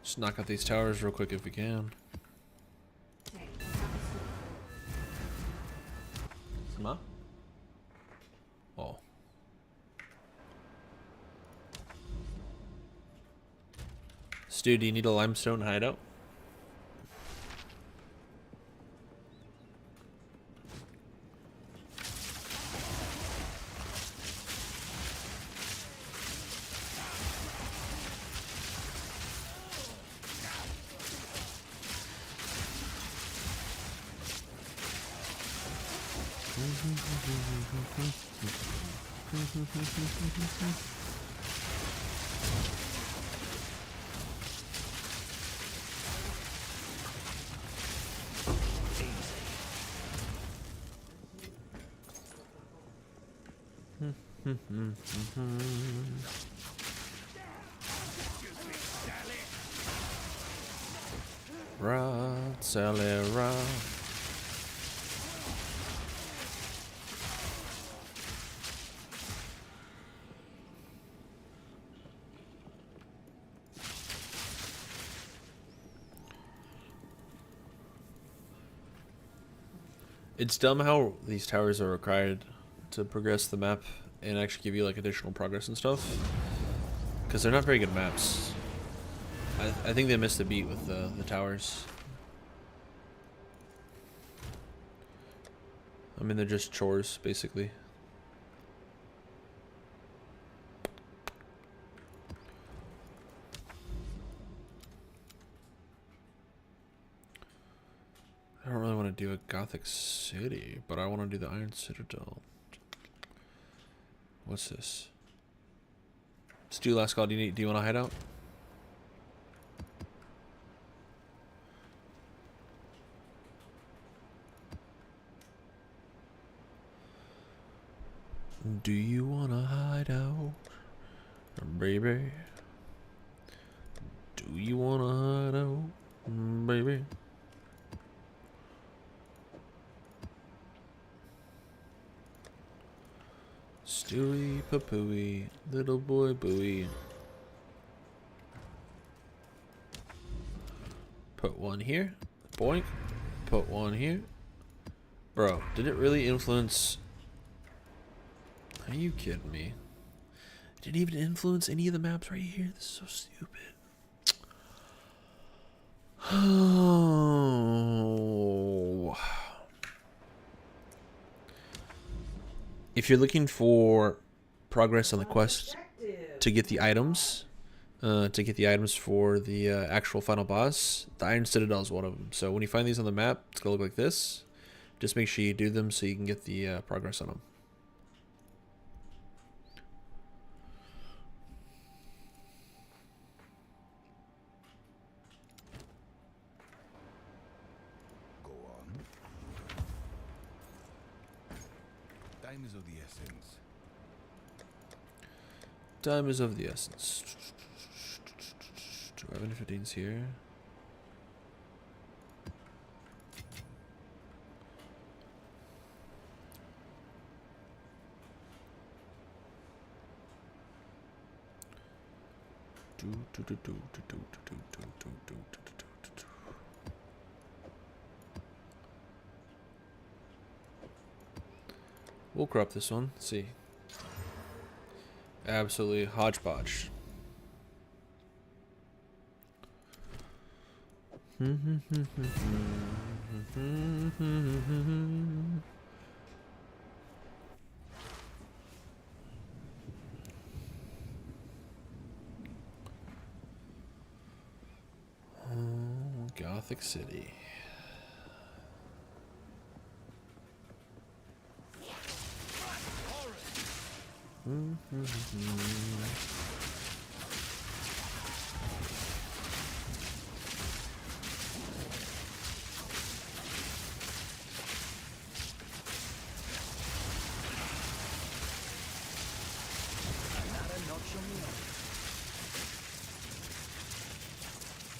Speaker 1: Just knock out these towers real quick if we can.
Speaker 6: Same. What happens to
Speaker 1: Sama? Oh. Stu, do you need a limestone hideout? Rod, Sally, rod. It's dumb how these towers are required to progress the map and actually give you like additional progress and stuff, because they're not very good maps. I think they missed the beat with the towers. I mean, they're just chores basically. I don't really want to do a Gothic city, but I want to do the Iron Citadel. What's this? Stu, last call. Do you want to hide out? Do you want to hide out, baby? Do you want to hide out, baby? Stewie, papooey, little boy booey. Put one here. Boink. Put one here. Bro, did it really influence... Are you kidding me? Did it even influence any of the maps right here? This is so stupid. Oh. If you're looking for progress on the quest to get the items, for the actual final boss, the Iron Citadel is one of them. So when you find these on the map, it's gonna look like this. Just make sure you do them so you can get the progress on them.
Speaker 3: Go on. Time is of the essence.
Speaker 1: Time is of the essence. Do I have any 15s here? We'll crop this one. Let's see. Absolutely hodgepodge. Gothic City.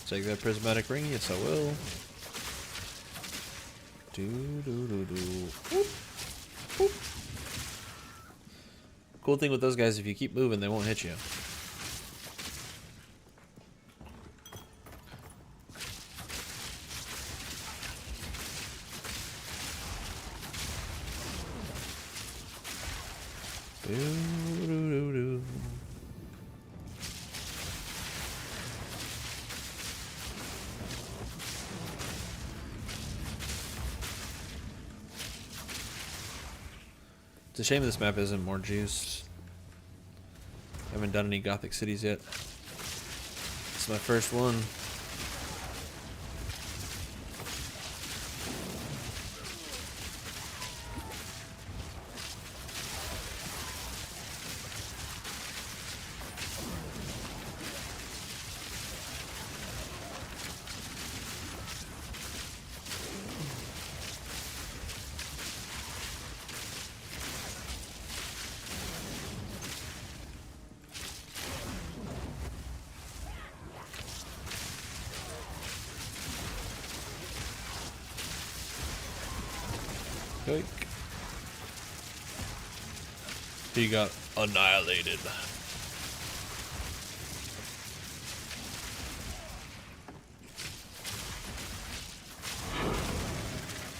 Speaker 1: Take that prismatic ring. Yes, I will. Boop. Boop. Cool thing with those guys, if you keep moving, they won't hit you. Doo-doo-doo-doo. It's a shame this map isn't more juiced. I haven't done any Gothic cities yet. It's my first one. Yoink. He got annihilated.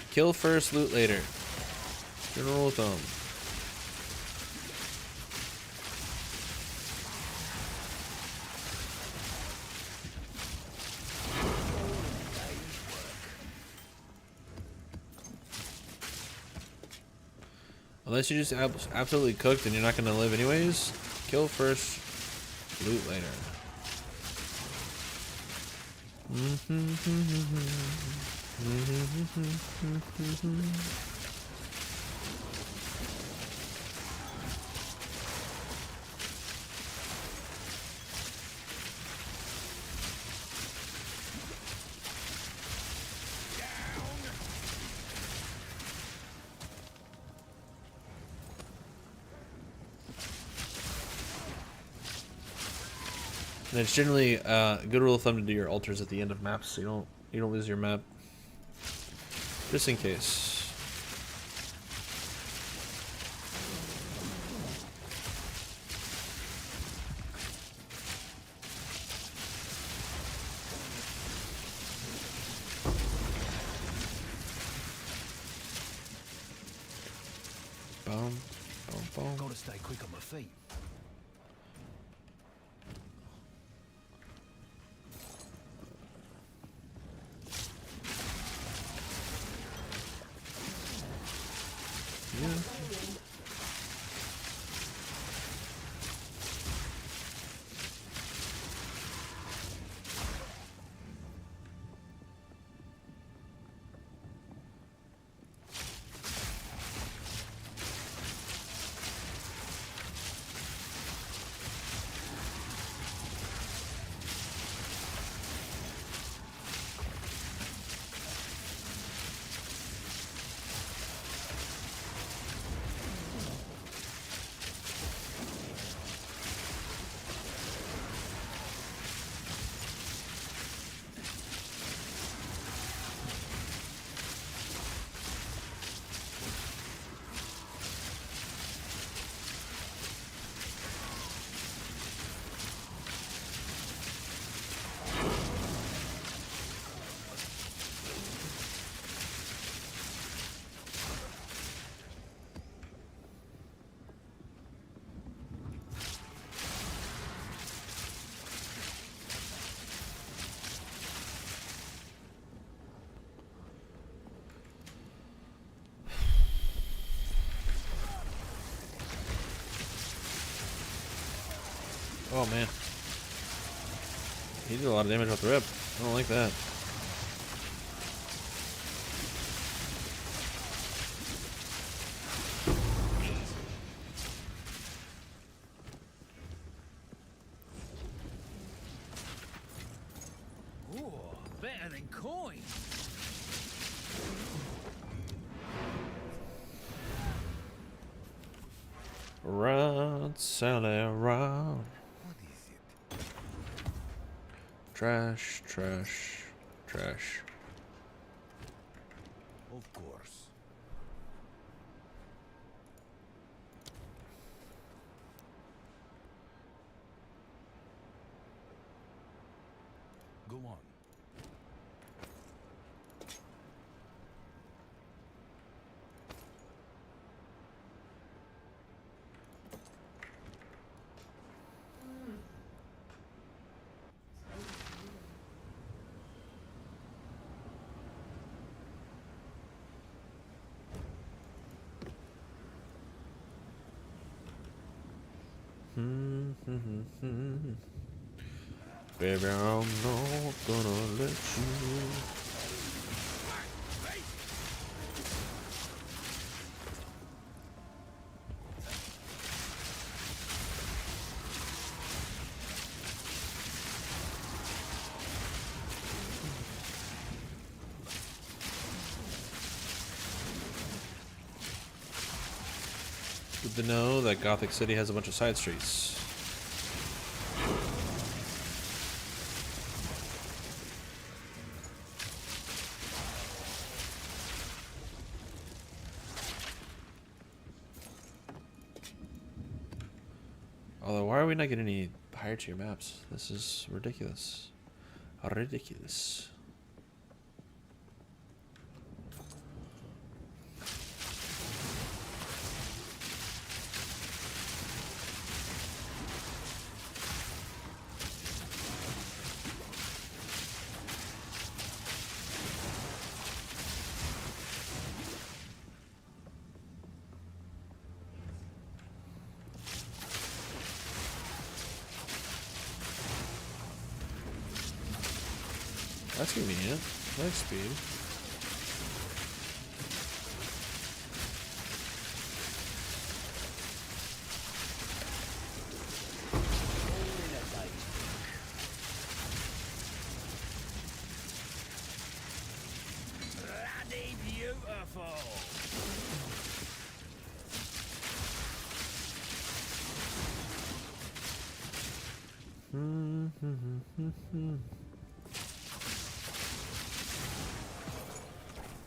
Speaker 1: Kill first, loot later. General of thumb. Unless you're just absolutely cooked and you're not going to live anyways, kill first, loot later. And it's generally a good rule of thumb to do your altars at the end of maps, so you don't lose your map. Just in case. Boom, boom, boom.
Speaker 2: Gotta stay quick on my feet. Oh man. He did a lot of damage off the rip. I don't like that. Ooh, better than coin.
Speaker 1: Run, Sally, run.
Speaker 3: What is it?
Speaker 1: Trash, trash, trash.
Speaker 3: Of course. Go on.
Speaker 1: Baby, I'm not gonna let you. Good to know that Gothic City has a bunch of side streets. Although, why are we not getting any higher tier maps? This is ridiculous. Ridiculous. That's convenient. Nice speed.
Speaker 2: Bloody beautiful.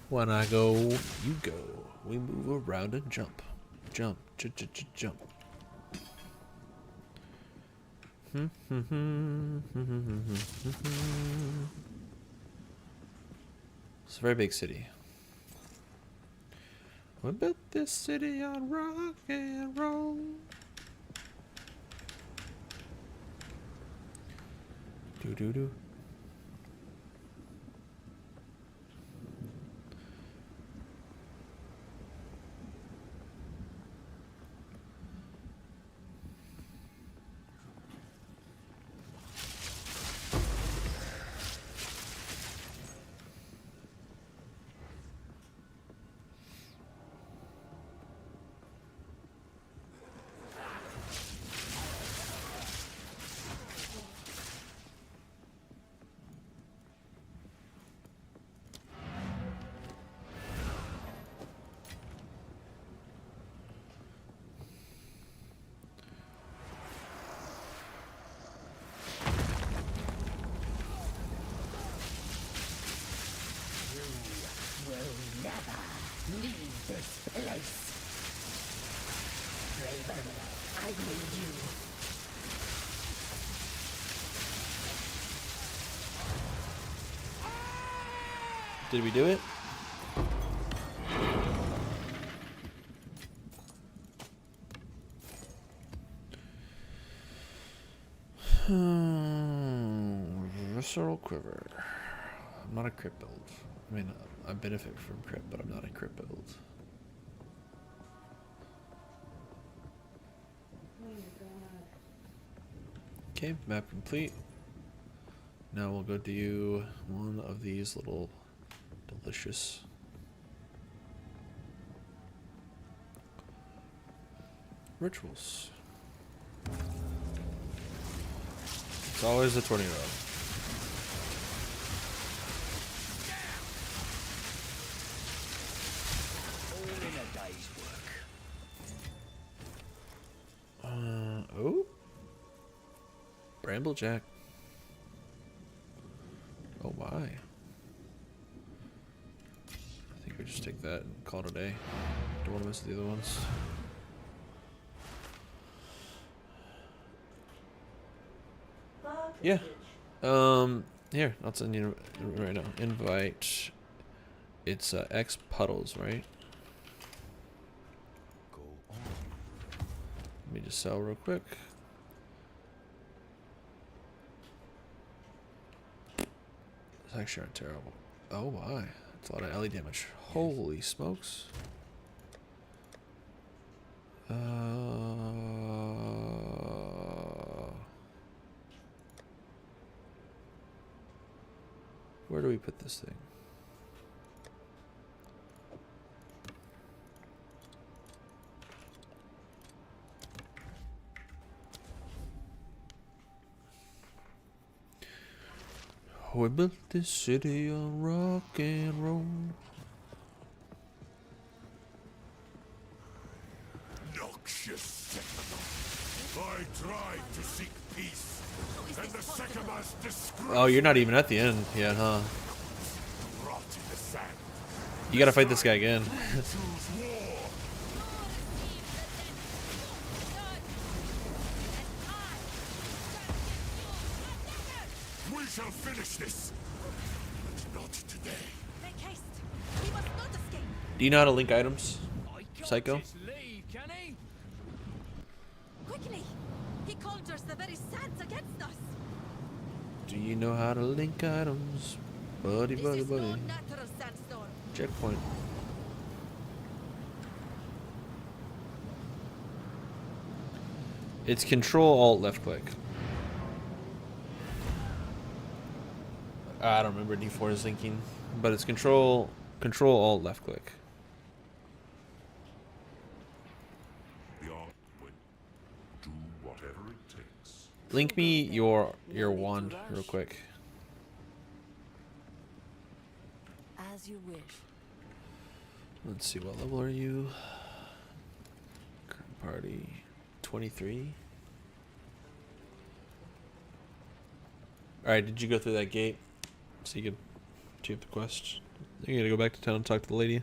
Speaker 1: When I go, you go. We move around and jump. Jump. Jump. It's a very big city. We built this city on rock and roll. Do.
Speaker 8: Leave this place. Raven, I need you.
Speaker 1: Did we do it? Visceral Quiver. I'm not a crit build. I mean, I benefit from crit, but I'm not a crit build.
Speaker 6: Oh my god.
Speaker 1: Okay, map complete. Now we'll go do one of these little delicious rituals. It's always a tornado.
Speaker 2: All in a day's work.
Speaker 1: Oh, Bramblejack. my. I think we just take that and call it a day. Don't want to miss the other ones.
Speaker 6: Fuck
Speaker 1: Yeah.
Speaker 6: this bitch.
Speaker 1: Here, I'll send you right now. Invite. It's X puddles, right?
Speaker 3: Go on.
Speaker 1: Let me just sell real quick. It's actually aren't terrible. Oh my, that's a lot of alley damage. Holy smokes. Where do we put this thing? We built this city on rock and roll.
Speaker 3: Noxious Sycamore. I tried to seek peace, and the Sycamore's disgrace
Speaker 1: Oh, you're not even at the end yet, huh?
Speaker 3: rot in the sand.
Speaker 1: You gotta fight this guy again.
Speaker 3: Choose war. We shall finish this, but not today.
Speaker 8: Make haste. We must not escape.
Speaker 1: Do you know how to link items?
Speaker 2: I can't
Speaker 1: Psycho?
Speaker 2: just leave, can he?
Speaker 8: Quickly. He conjures the very sands against us.
Speaker 1: Do you know how to link items? Buddy,
Speaker 8: This
Speaker 1: buddy,
Speaker 8: is no
Speaker 1: buddy.
Speaker 8: natural sandstorm.
Speaker 1: Checkpoint. It's Control Alt left click. I don't remember D4 is linking, but it's Control Alt left click.
Speaker 3: The art would do whatever it takes.
Speaker 1: Link me your wand real quick.
Speaker 8: As you wish.
Speaker 1: Let's see, what level are you? Current party 23. Alright, did you go through that gate so you could achieve the quest? You gotta go back to town and talk to the lady.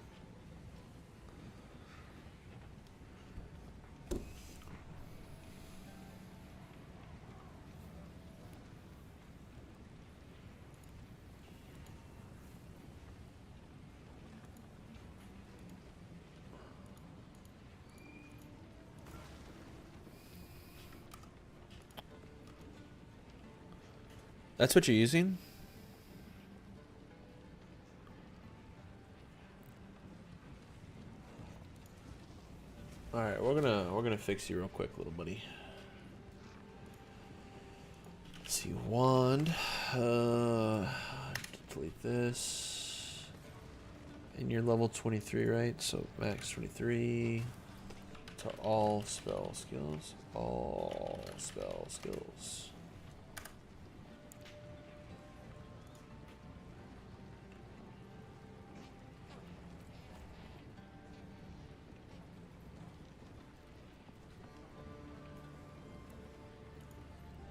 Speaker 1: That's what you're using? Alright, we're gonna fix you real quick, little buddy. Let's see, wand. Delete this. And you're level 23, right? So max 23 to all spell skills. All spell skills.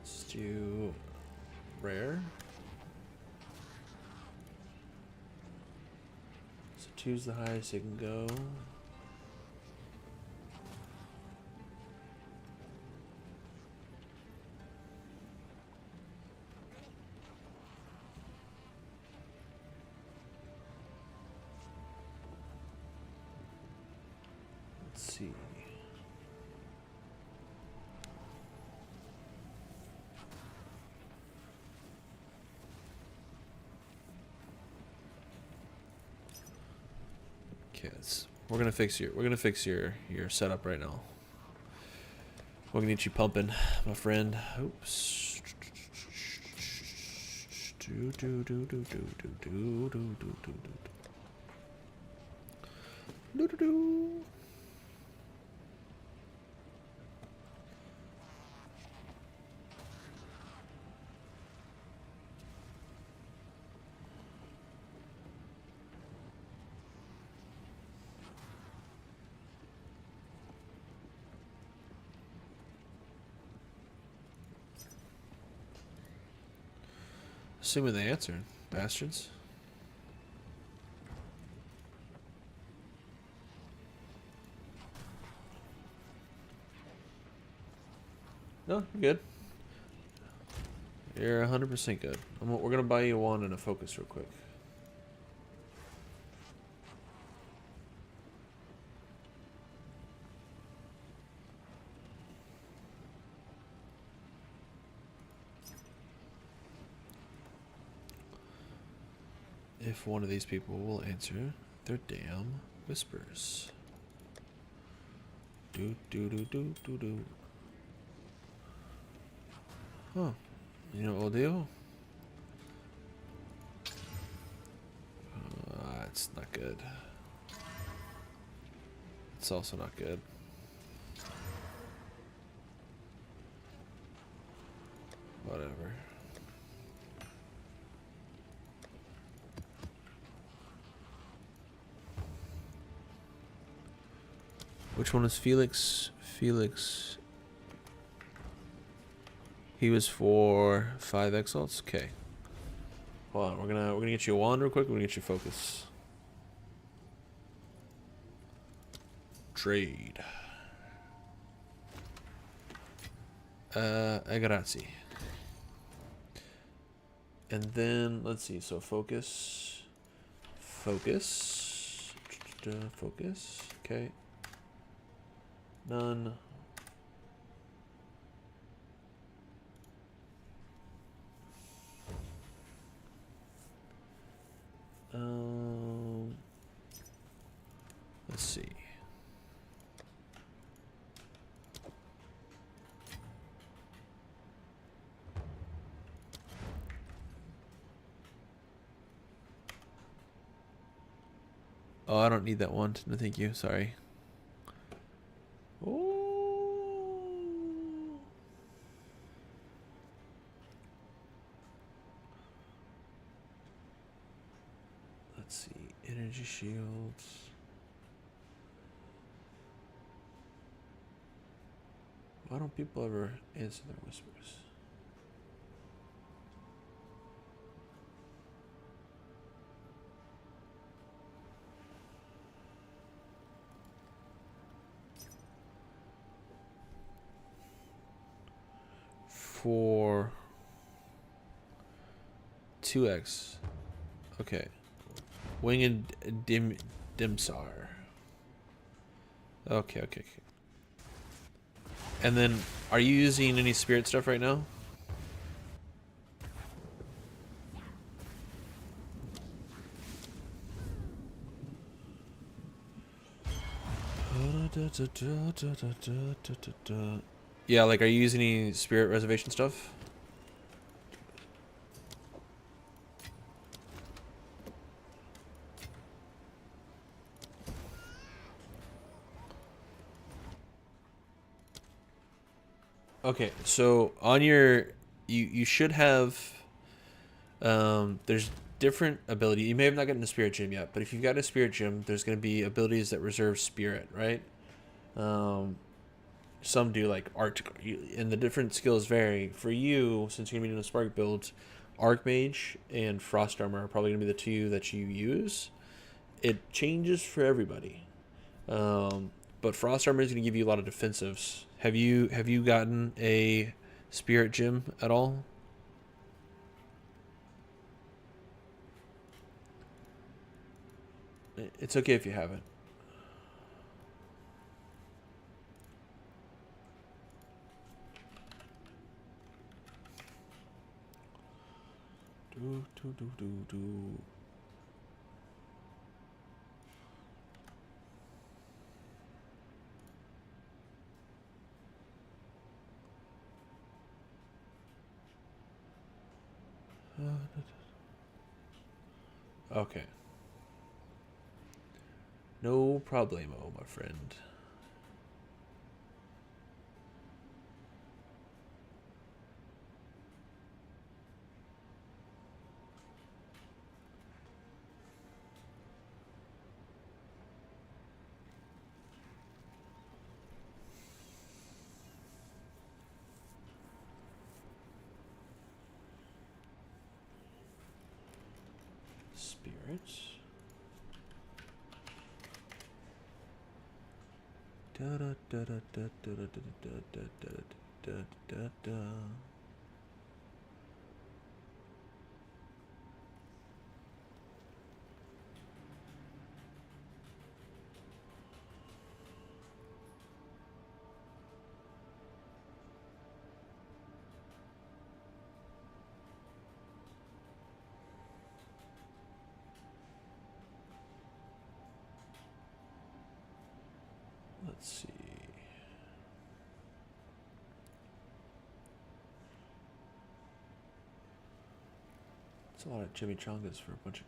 Speaker 1: Let's do rare. So 2's the highest it can go. Let's see. Okay, we're gonna fix your setup right now. We're gonna get you pumping, my friend. Oops. Do do do do do do do do do do do do do do. Assuming they answer. Bastards. No, you're good. You're 100% good. We're gonna buy you a wand and a focus real quick. If one of these people will answer their damn whispers. Do do do do do do. Huh. You know what we'll do? It's not good. It's also not good. Whatever. Which one is Felix? Felix. He was for 5 exalts. Okay. Hold on. We're gonna get you a wand real quick. We're gonna get you focus. Trade. Grazie. And then let's see. So focus. Focus. Focus. Okay. None. Let's see. Oh, I don't need that one. No, thank you. Sorry. Oh. Let's see. Energy shields. Why don't people ever answer their whispers? For 2x. Okay. Winged Dimsar. Okay, okay, okay. And then, are you using any spirit stuff right now? Yeah, like, are you using any spirit reservation stuff? Okay, so on your, you should have, there's different ability. You may have not gotten a spirit gem yet, but if you've got a spirit gem, there's going to be abilities that reserve spirit, right? Some do, like art, and the different skills vary. For you, since you're going to be doing a spark build, archmage and frost armor are probably going to be the two that you use. It changes for everybody. But frost armor is going to give you a lot of defensives. Have you gotten a spirit gem at all? It's okay if you haven't. Do. Okay. No problemo, my friend. Alright. Da da da da da da da da da da da da. Let's see. It's a lot of chimichangas for a bunch of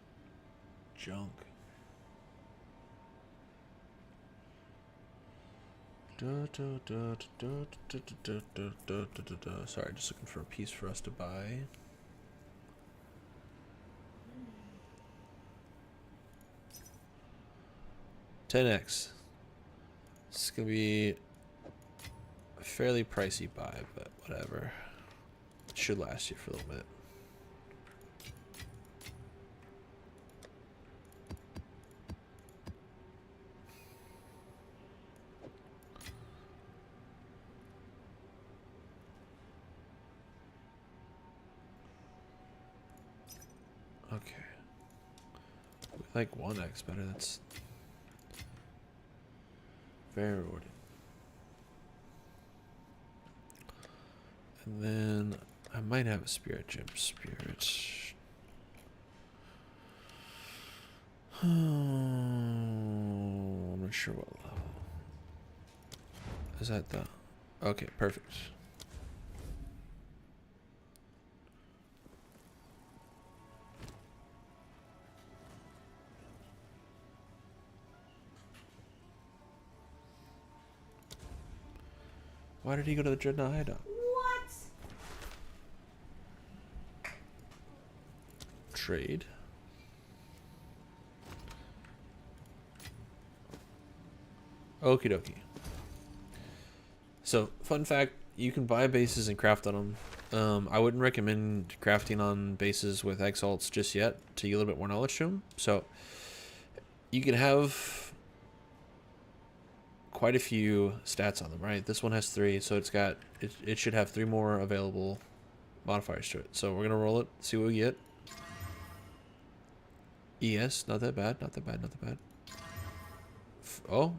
Speaker 1: junk. Sorry, just looking for a piece for us to buy. $10X. It's gonna be a fairly pricey buy, but whatever. It should last you for a little bit. Okay. We like 1X better. That's very rewarding. And then I might have a spirit gem. Spirit. I'm not sure what level. Is that the... Okay, perfect. Why did he go to the Dreadnought hideout?
Speaker 6: What?
Speaker 1: Trade. Okie dokie. So, fun fact, you can buy bases and craft on them. I wouldn't recommend crafting on bases with exalts just yet to get a little bit more knowledge to them. So, you can have quite a few stats on them, right? This one has 3, so it should have 3 more available modifiers to it. So we're gonna roll it, see what we get. ES, not that bad, not that bad, not that bad. Oh.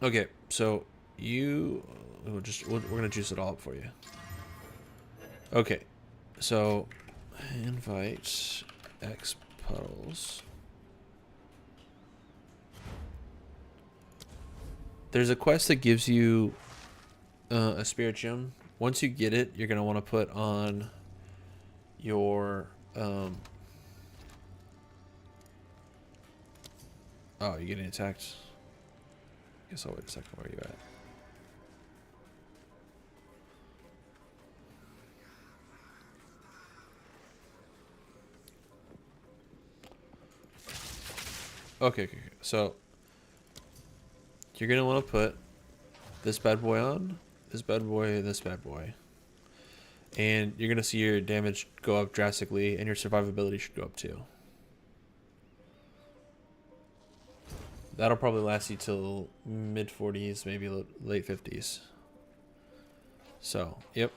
Speaker 1: Okay, so we're gonna juice it all up for you. Okay, so invite X puddles. There's a quest that gives you a spirit gem. Once you get it, you're gonna want to put on your oh, you're getting attacked. Guess I'll wait a second. Where are you at? Okay. So you're gonna want to put this bad boy on, this bad boy, this bad boy, and you're gonna see your damage go up drastically, and your survivability should go up too. That'll probably last you till mid 40s, maybe late 50s. So, yep.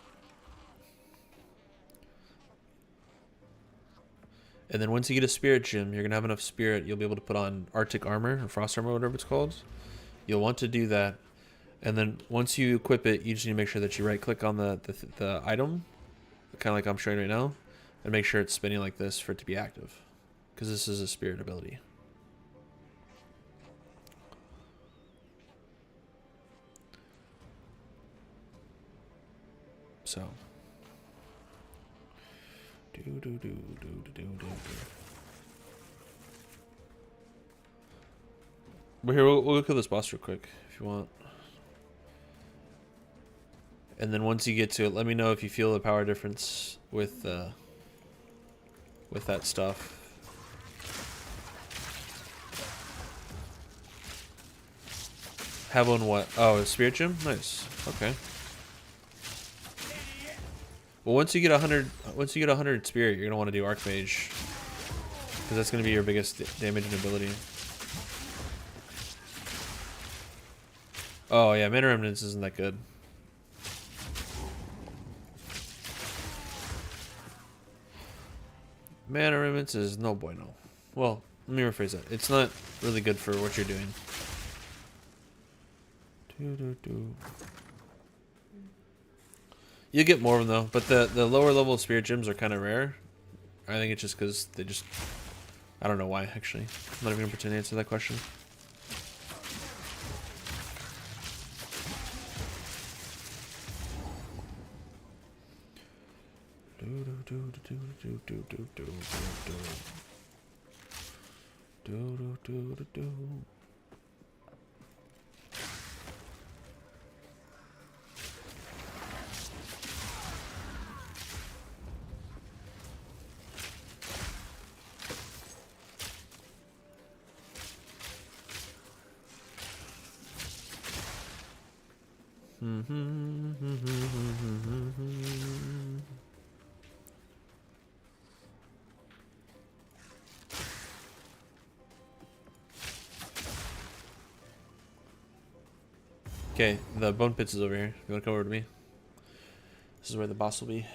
Speaker 1: And then once you get a spirit gem, you're gonna have enough spirit, you'll be able to put on Arctic armor or frost armor, whatever it's called. You'll want to do that, and then once you equip it, you just need to make sure that you right click on the item, kind of like I'm showing right now, and make sure it's spinning like this for it to be active, because this is a spirit ability. So But here, we'll go kill this boss real quick, if you want. And then once you get to it, let me know if you feel the power difference with that stuff. Have on what? Oh, a spirit gem? Nice. Okay. Well, once you get 100 spirit, you're gonna want to do archmage, because that's gonna be your biggest damaging ability. Oh yeah, mana remnants isn't that good. Mana remnants is no bueno. Well, let me rephrase that. It's not really good for what you're doing. You get more of them though, but the lower level spirit gems are kind of rare. I think it's just because they just, I don't know why actually. I'm not even gonna pretend to answer that question. Okay, the bone pits is over here. You wanna come over to me? This is where the boss will be.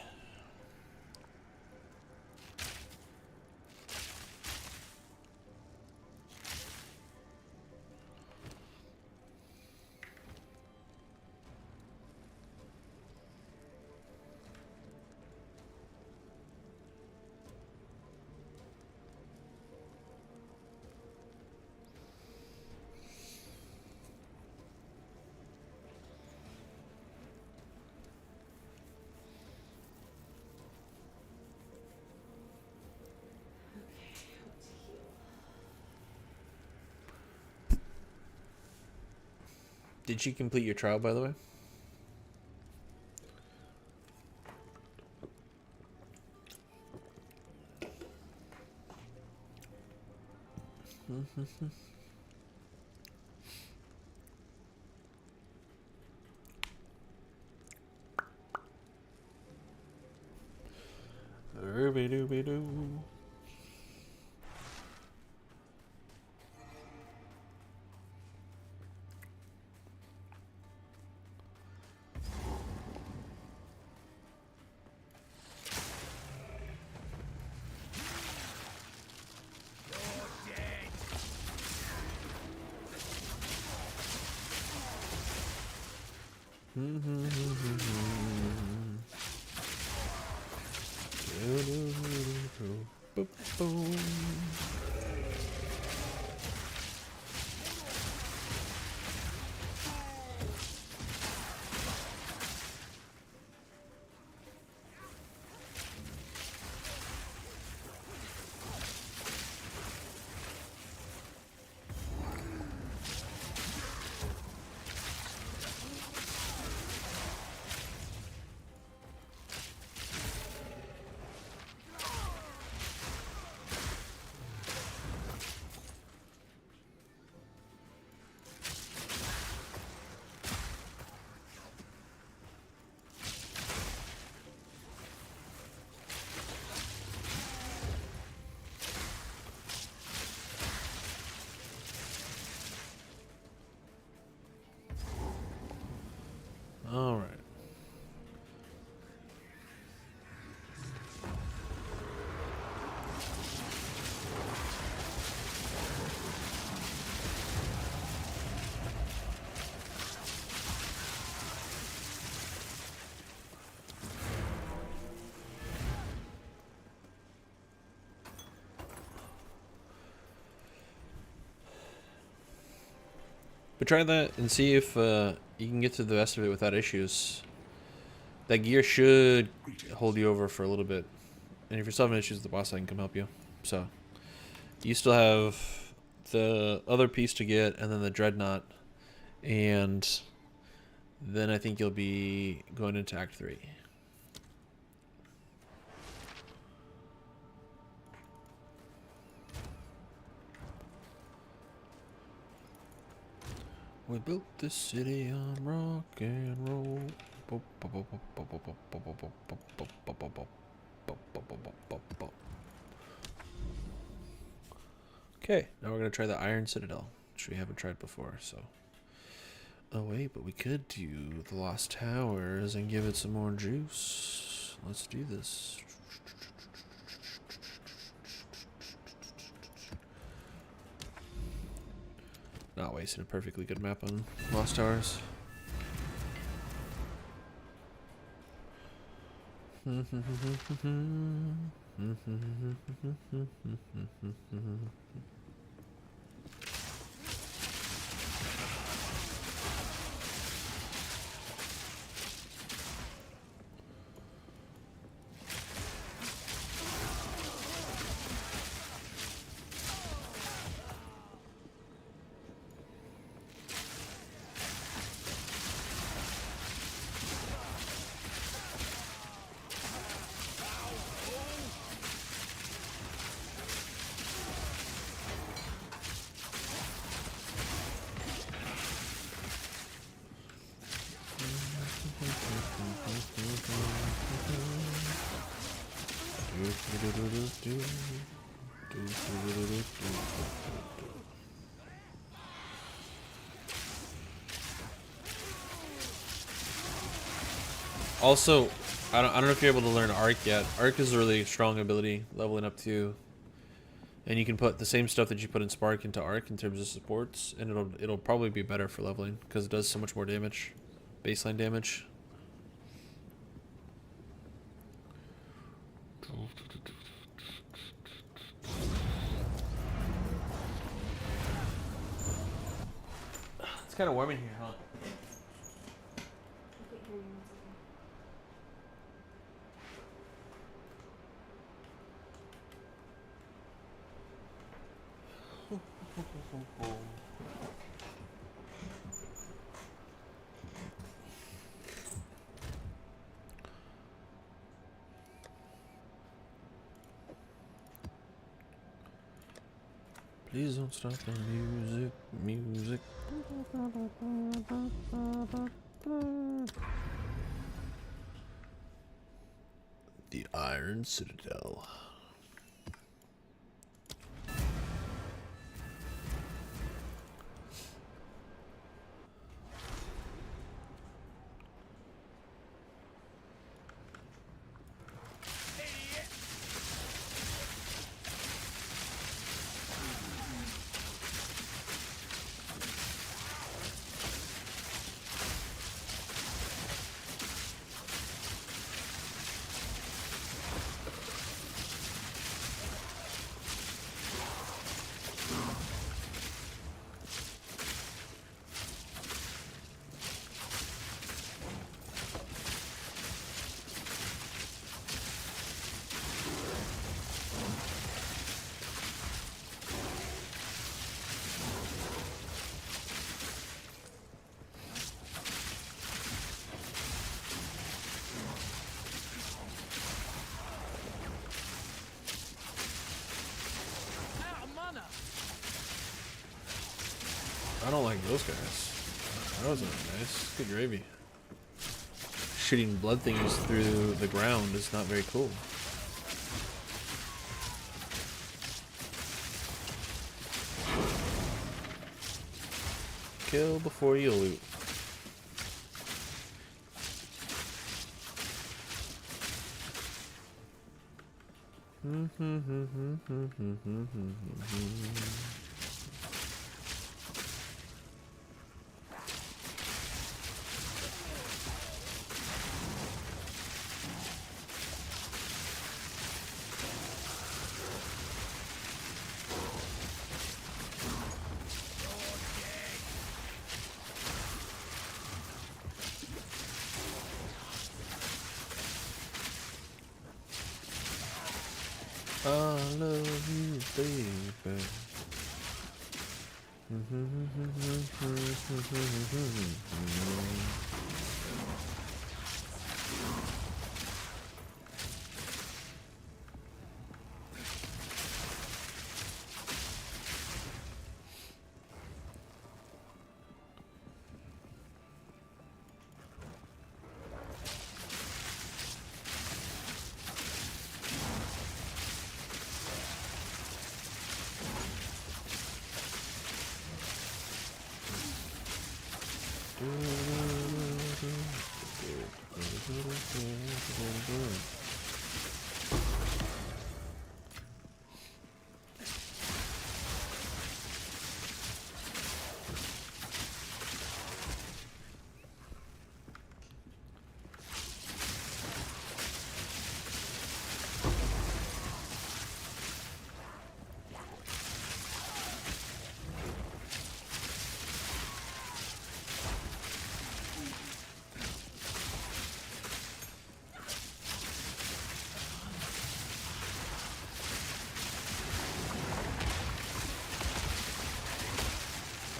Speaker 1: Did you complete your trial, by the way? Doo-be-doo-be-doo. All right. But try that and see if you can get to the rest of it without issues. That gear should hold you over for a little bit. And if you're still having issues with the boss, I can come help you. So, you still have the other piece to get, and then the dreadnought. And then I think you'll be going into Act 3. We built this city on rock and roll. Okay, now we're gonna try the Iron Citadel, which we haven't tried before. So, oh wait, but we could do the Lost Towers and give it some more juice. Let's do this. Not wasting a perfectly good map on Lost Towers. Also, I don't know if you're able to learn Arc yet. Arc is a really strong ability, leveling up to, and you can put the same stuff that you put in Spark into Arc in terms of supports, and it'll probably be better for leveling because it does so much more damage, baseline damage. It's kind of warm in here, huh?
Speaker 6: I can't hear you.
Speaker 1: Please don't stop the music. The Iron Citadel. I don't like those guys. That wasn't nice. Good gravy. Shooting blood things through the ground is not very cool. Kill before you loot. I love you, baby.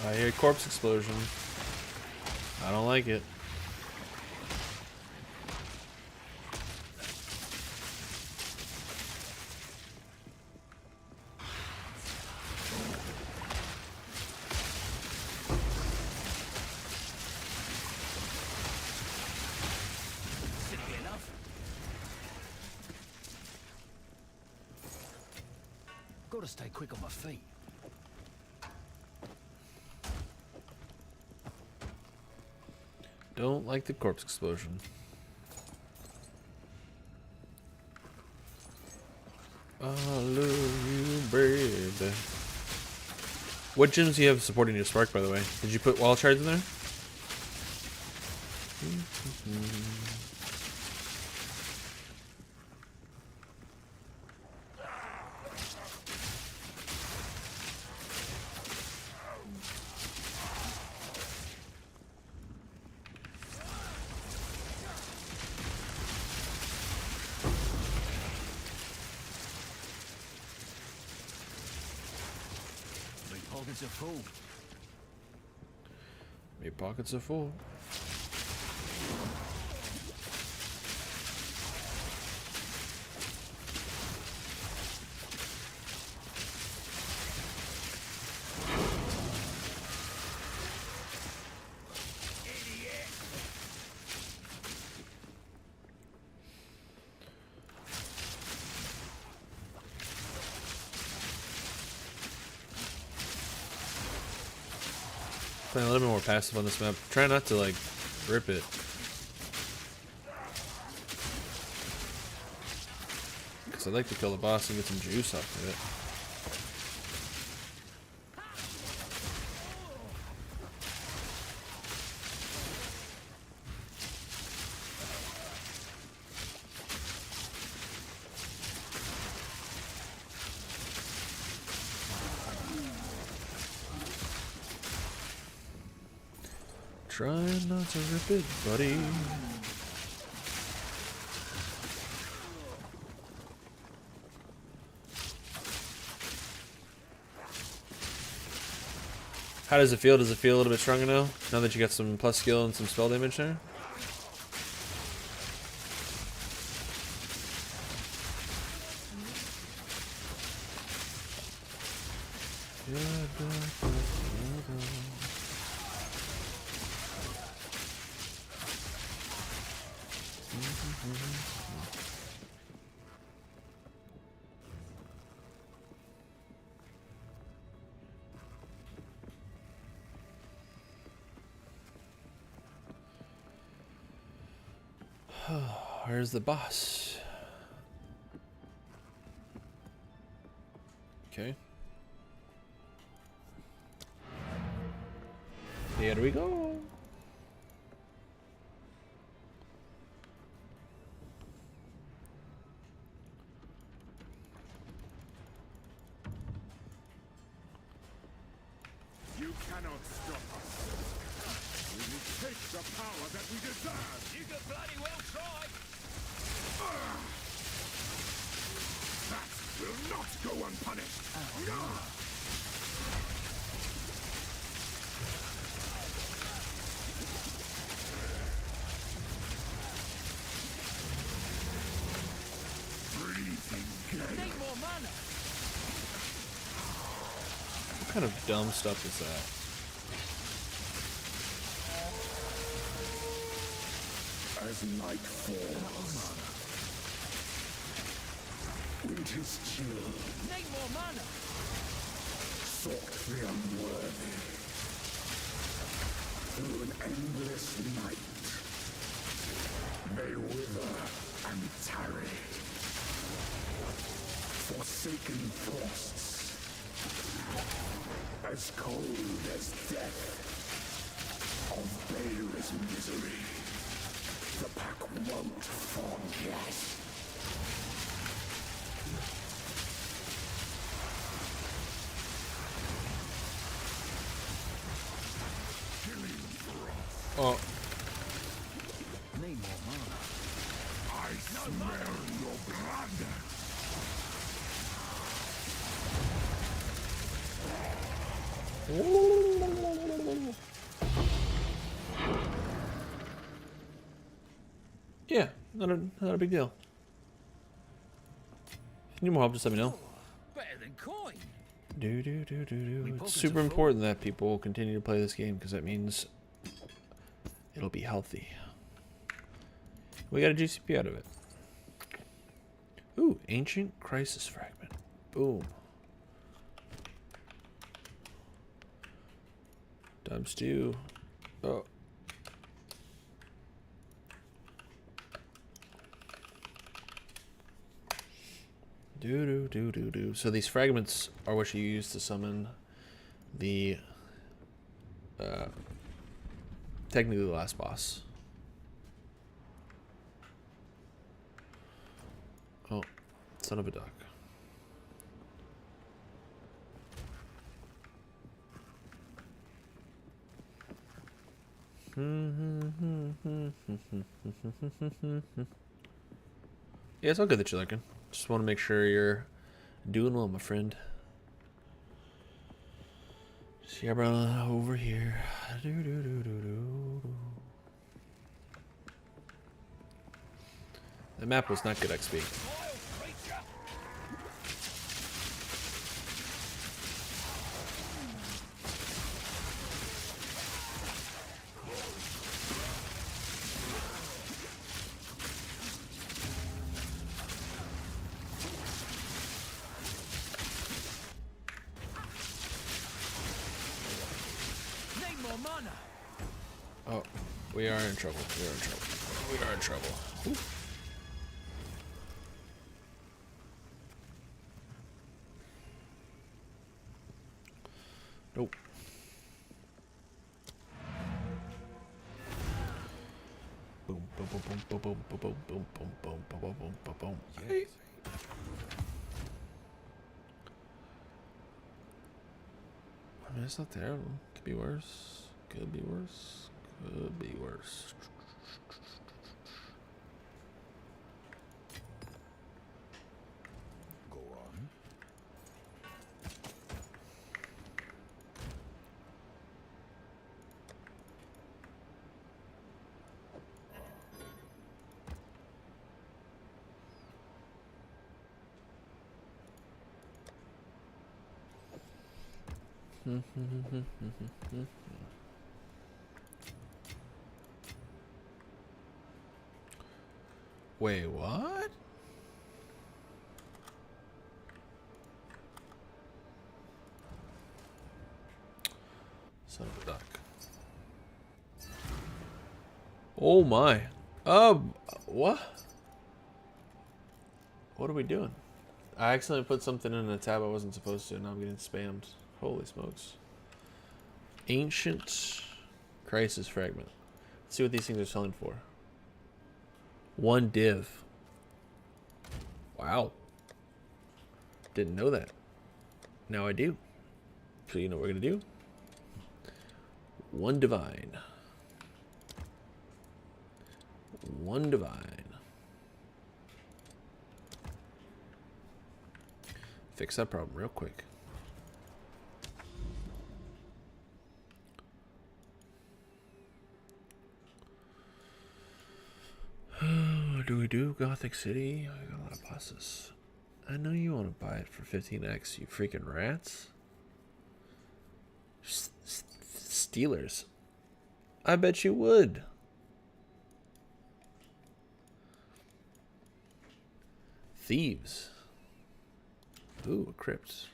Speaker 1: I hear corpse explosion. I don't like it.
Speaker 2: Simply enough. Gotta stay quick on my feet.
Speaker 1: Don't like the corpse explosion. I love you, baby. What gems do you have supporting your spark, by the way? Did you put wall shards in there?
Speaker 2: My pockets are full.
Speaker 1: Your pockets are full. Playing a little bit more passive on this map. Try not to like rip it. Because I'd like to kill the boss and get some juice off of it. Try not to rip it, buddy. How does it feel? Does it feel a little bit stronger now? Now that you got some plus skill and some spell damage there? Where's the boss? Okay. Here we go.
Speaker 3: You cannot stop us. We will take the power that we deserve.
Speaker 2: You could bloody well try.
Speaker 3: That will not go unpunished. Breathing gale.
Speaker 2: Need more mana.
Speaker 1: What kind of dumb stuff is that?
Speaker 3: As night falls, winter's chill,
Speaker 2: Need more mana.
Speaker 3: sought the unworthy. through an endless night. They wither and tarry. Forsaken frosts, as cold as death, of baleless misery, the pack won't forget. Killing frost,
Speaker 1: Oh,
Speaker 2: Need more mana.
Speaker 3: I smell your blood.
Speaker 1: yeah, not a big deal. If you need more help, just let me know.
Speaker 2: Better than coin.
Speaker 1: It's
Speaker 2: pockets
Speaker 1: super
Speaker 2: are full.
Speaker 1: important that people continue to play this game because that means it'll be healthy. We got a GCP out of it. Ooh, ancient crisis fragment. Boom. Times 2. Oh. Do. So these fragments are what you use to summon the technically the last boss. Oh, son of a duck. Yeah, it's all good that you're lurking. Just want to make sure you're doing well, my friend. Sierra over here. The map was not good XP.
Speaker 2: Need more mana.
Speaker 1: Oh, we are in trouble. We are in trouble. We are in trouble. Ooh. Nope. Boom, boom, boom, boom, boom, boom, boom, boom, boom, boom, boom, boom, boom, boom, boom. Hey. I mean, it's not terrible. Could be worse. Could be worse. Could be worse.
Speaker 3: Go on.
Speaker 1: Wait, what? Son of a duck. Oh my. What? What are we doing? I accidentally put something in a tab I wasn't supposed to, and now I'm getting spammed. Holy smokes. Ancient crisis fragment. Let's see what these things are selling for. 1 div. Wow. Didn't know that. Now I do. So you know what we're gonna do? 1 divine. 1 divine. Fix that problem real quick. What do we do? Gothic City? I got a lot of bosses. I know you want to buy it for 15x, you freaking rats. Stealers. I bet you would. Thieves. Ooh, a crypt.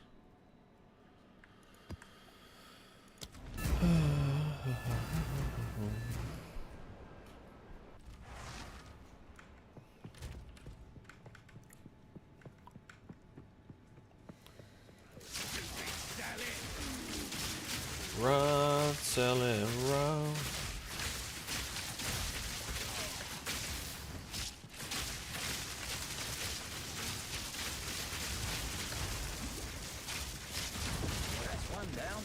Speaker 1: Run, selling, run.
Speaker 2: That's one down.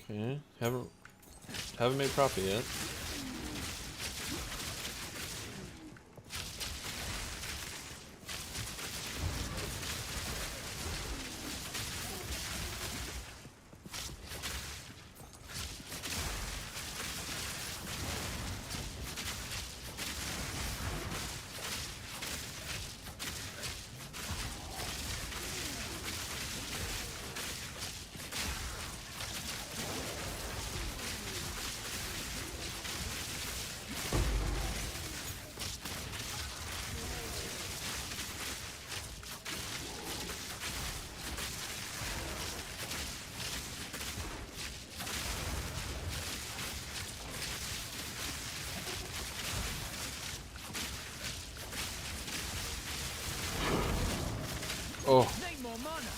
Speaker 1: Okay, haven't made profit yet. Oh,
Speaker 2: Need more mana.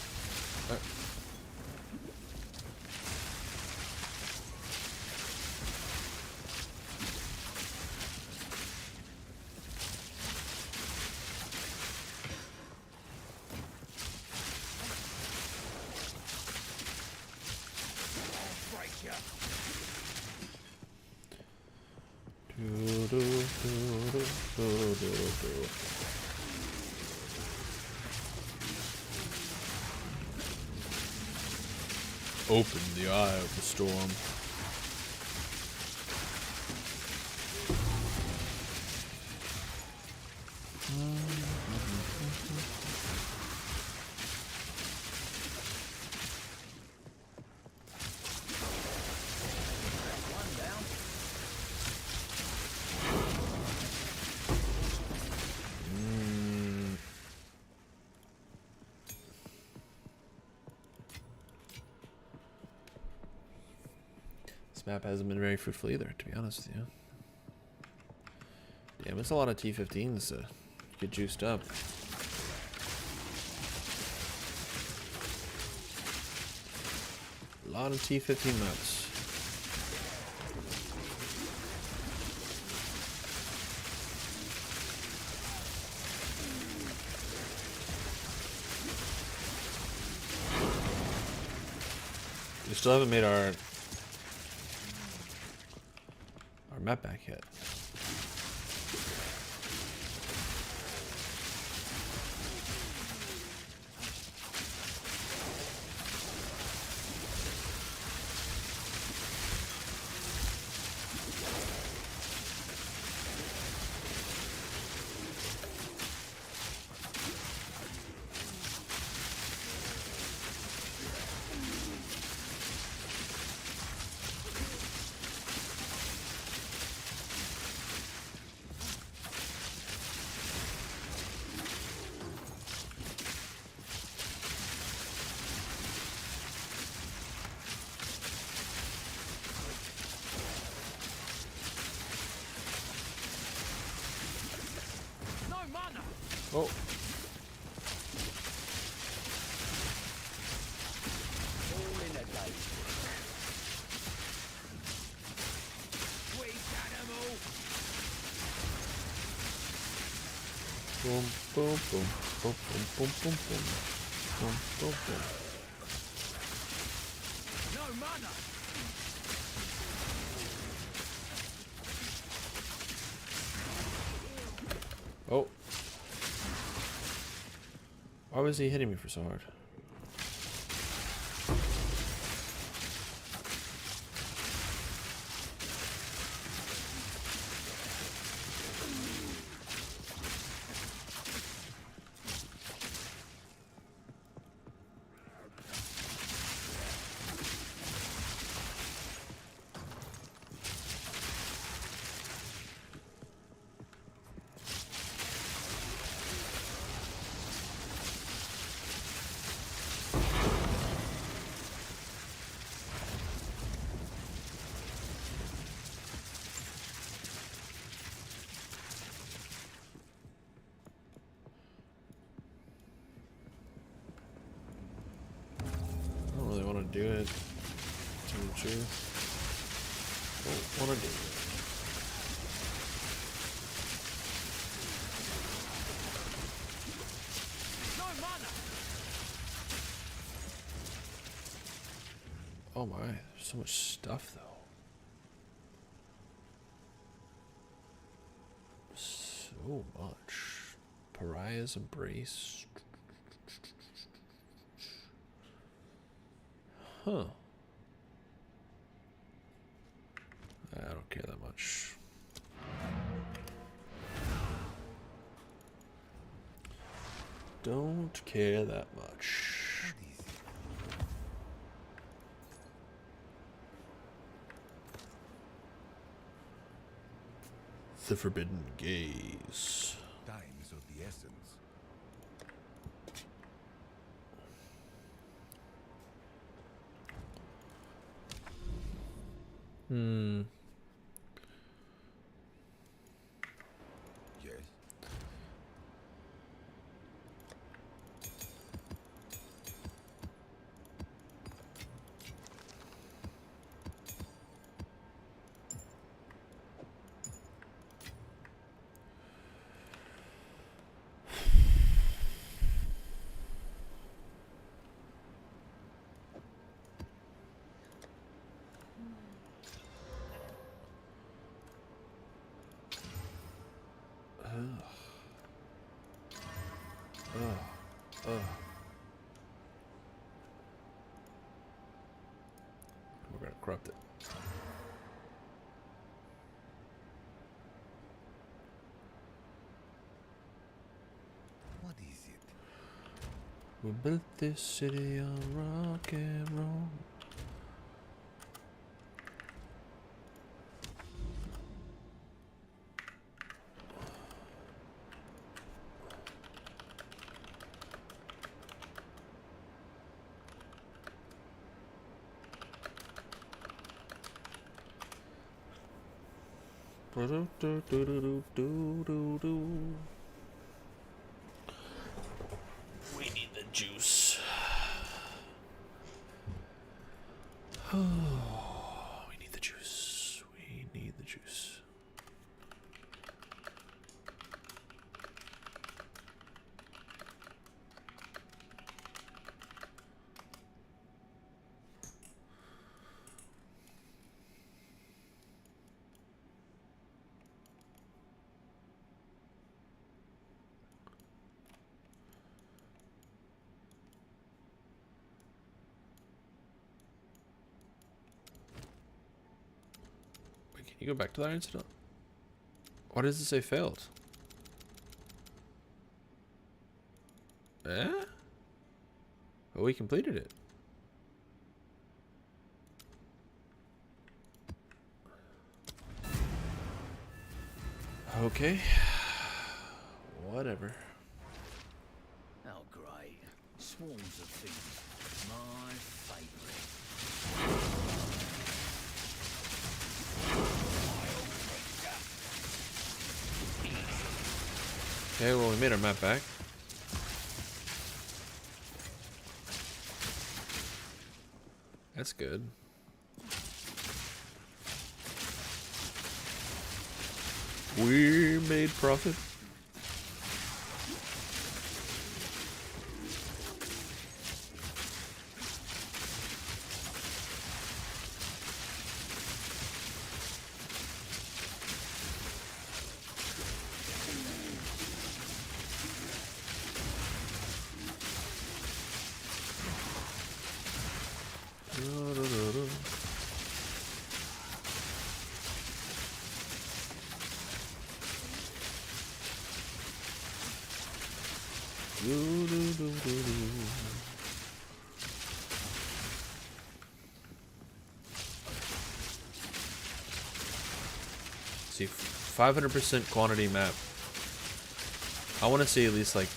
Speaker 2: I'll break ya.
Speaker 1: Open the eye of the storm.
Speaker 2: One down.
Speaker 1: This map hasn't been very fruitful either, to be honest with you. Damn, it's a lot of T15s to get juiced up. A lot of T15 maps. We still haven't made our map back yet.
Speaker 2: No mana.
Speaker 1: Oh,
Speaker 2: All in a day. Sweet animal.
Speaker 1: boom, boom, boom, boom, boom, boom, boom, boom, boom, boom, boom.
Speaker 2: No mana.
Speaker 1: Oh. Why was he hitting me for so hard? do it. Tell you the truth. Don't wanna do it.
Speaker 2: No mana.
Speaker 1: Oh my, there's so much stuff though. So much. Pariah's Embrace. Huh. I don't care that much. Don't care that much. The Forbidden Gaze.
Speaker 3: Time is of the essence. Yes.
Speaker 1: We're gonna corrupt it.
Speaker 3: What is it?
Speaker 1: We built this city on rock and roll. We need the juice. We need the juice. We need the juice. Wait, can you go back to that incident? Why does it say failed? Eh? Oh, we completed it. Okay. Whatever.
Speaker 2: Oh, great. Swarms of things. My favourite.
Speaker 1: Okay, well, we made our map back. That's good. We made profit. See, 500% quantity map. I want to see at least like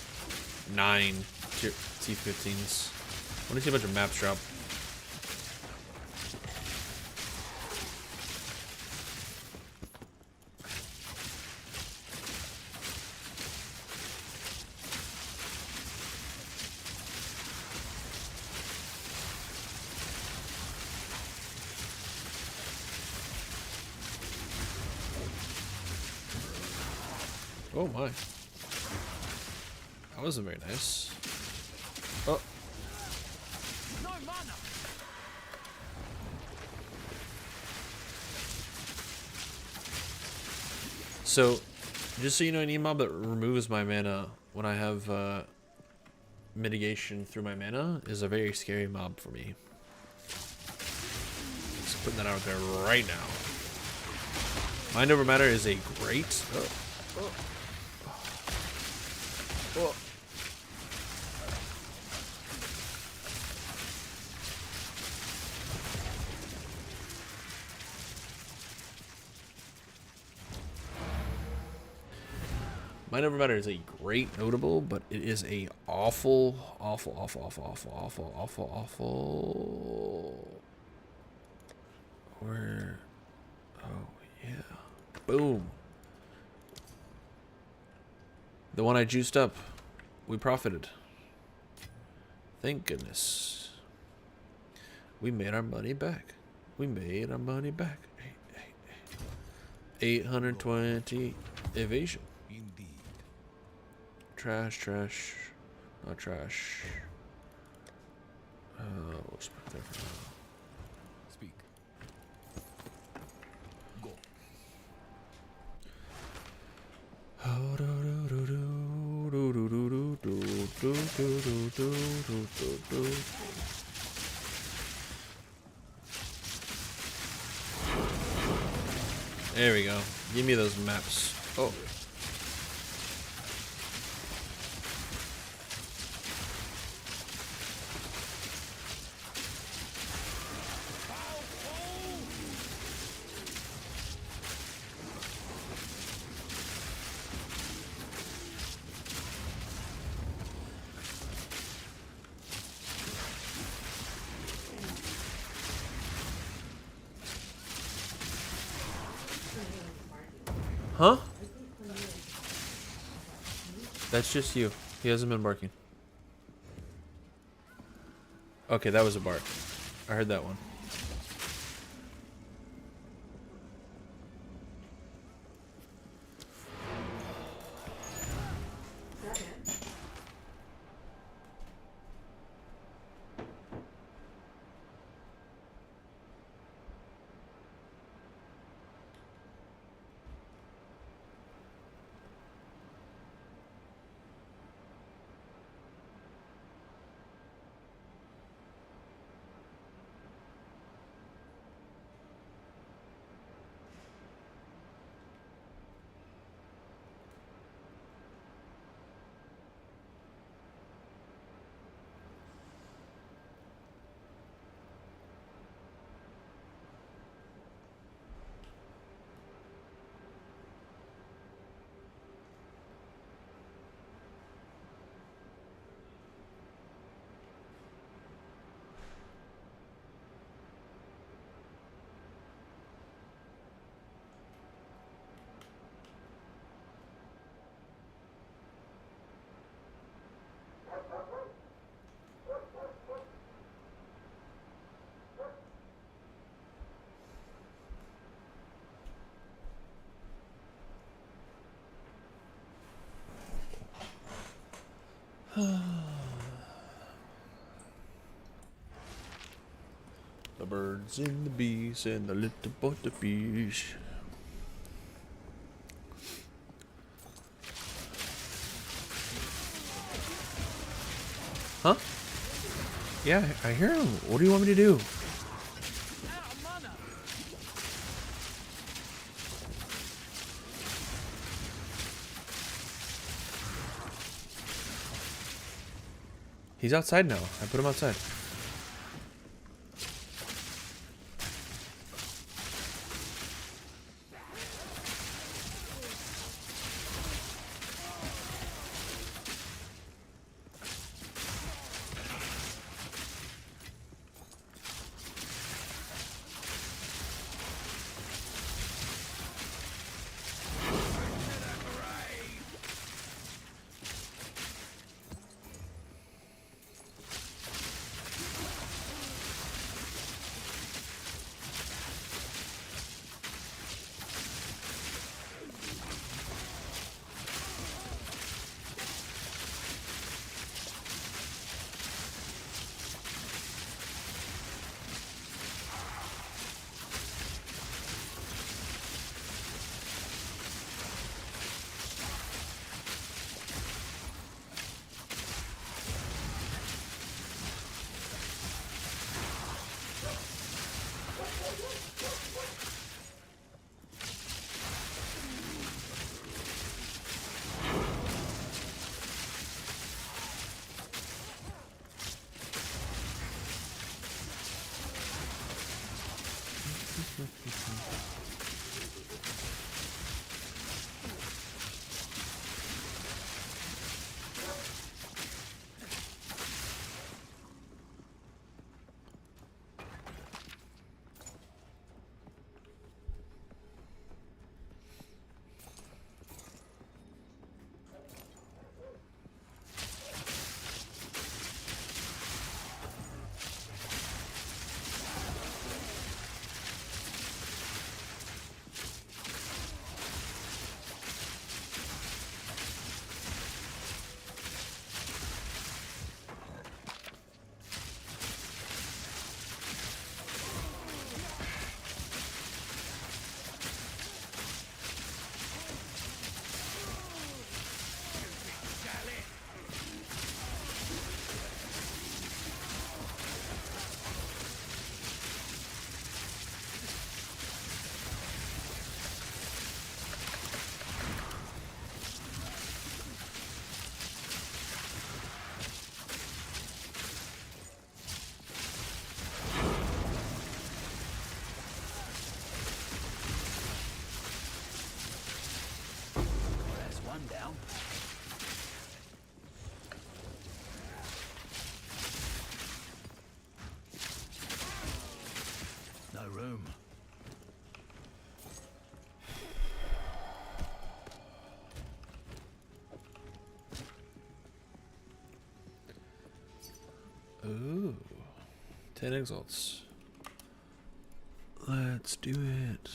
Speaker 1: 9 T15s. I want to see a bunch of maps drop. Oh my. That wasn't very nice. Oh.
Speaker 2: No mana.
Speaker 1: So, just so you know, any mob that removes my mana when I have mitigation through my mana is a very scary mob for me. Just putting that out there right now. Mind over matter is a great. Mind over matter is a great notable, but it is a awful. Where? Oh yeah. Boom. The one I juiced up. We profited. Thank goodness. We made our money back. We made our money back. 820 evasion.
Speaker 3: Indeed.
Speaker 1: Trash. Not trash. We'll just put it there for now.
Speaker 3: Speak. Go.
Speaker 1: There we go. Give me those maps. Oh. Huh? That's just you. He hasn't been barking. Okay, that was a bark. I heard that one. The birds and the bees and the little butterfish. Huh? Yeah, I hear him. What do you want me to do?
Speaker 2: Out of mana.
Speaker 1: He's outside now. I put him outside.
Speaker 7: That's one down. No room.
Speaker 1: Ooh. 10 exalts. Let's do it.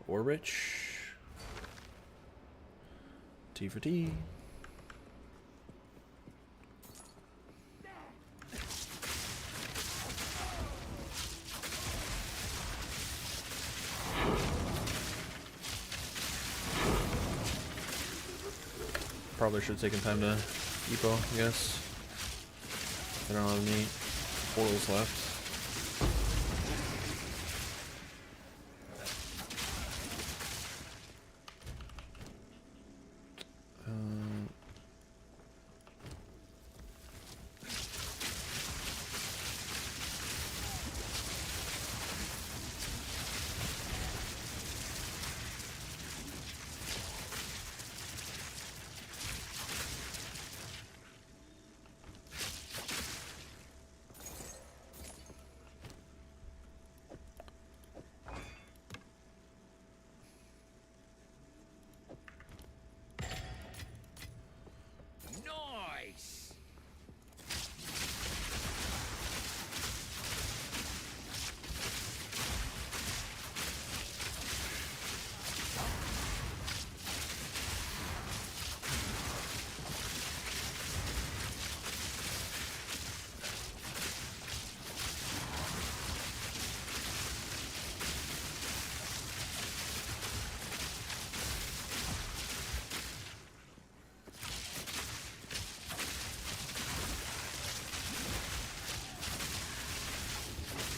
Speaker 1: Orrich. T for T. Probably should have taken time to epo, I guess. I don't have any portals left.
Speaker 2: Nice!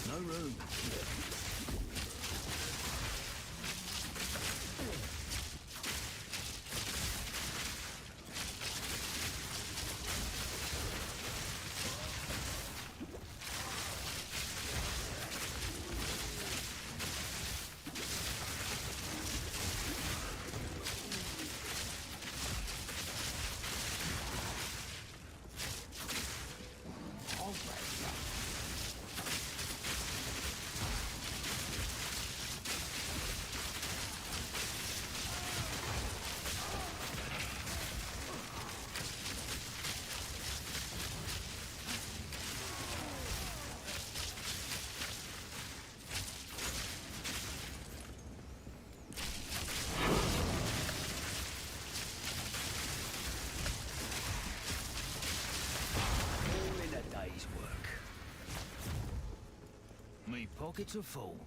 Speaker 7: No room. All in a day's work. Me pockets are full.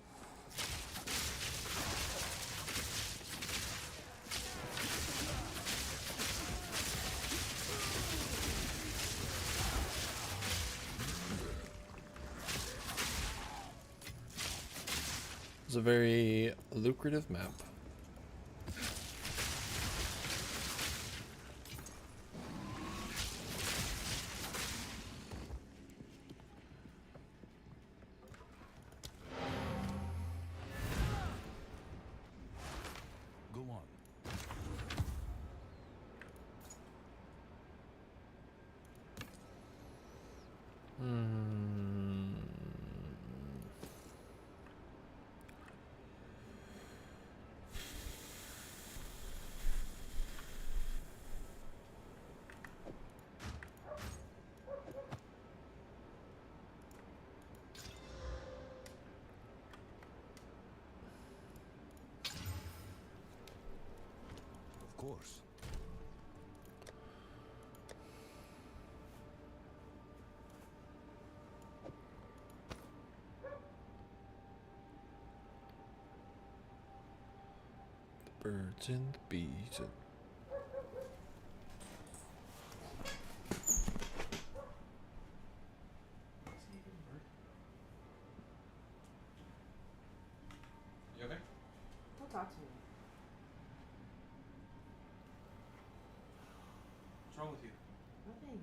Speaker 1: a very lucrative map.
Speaker 3: Go on. Of course.
Speaker 1: Birds and the bees. And you okay?
Speaker 6: Don't talk to me.
Speaker 1: What's wrong with you?
Speaker 6: Nothing.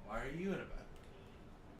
Speaker 1: Why are you in a bad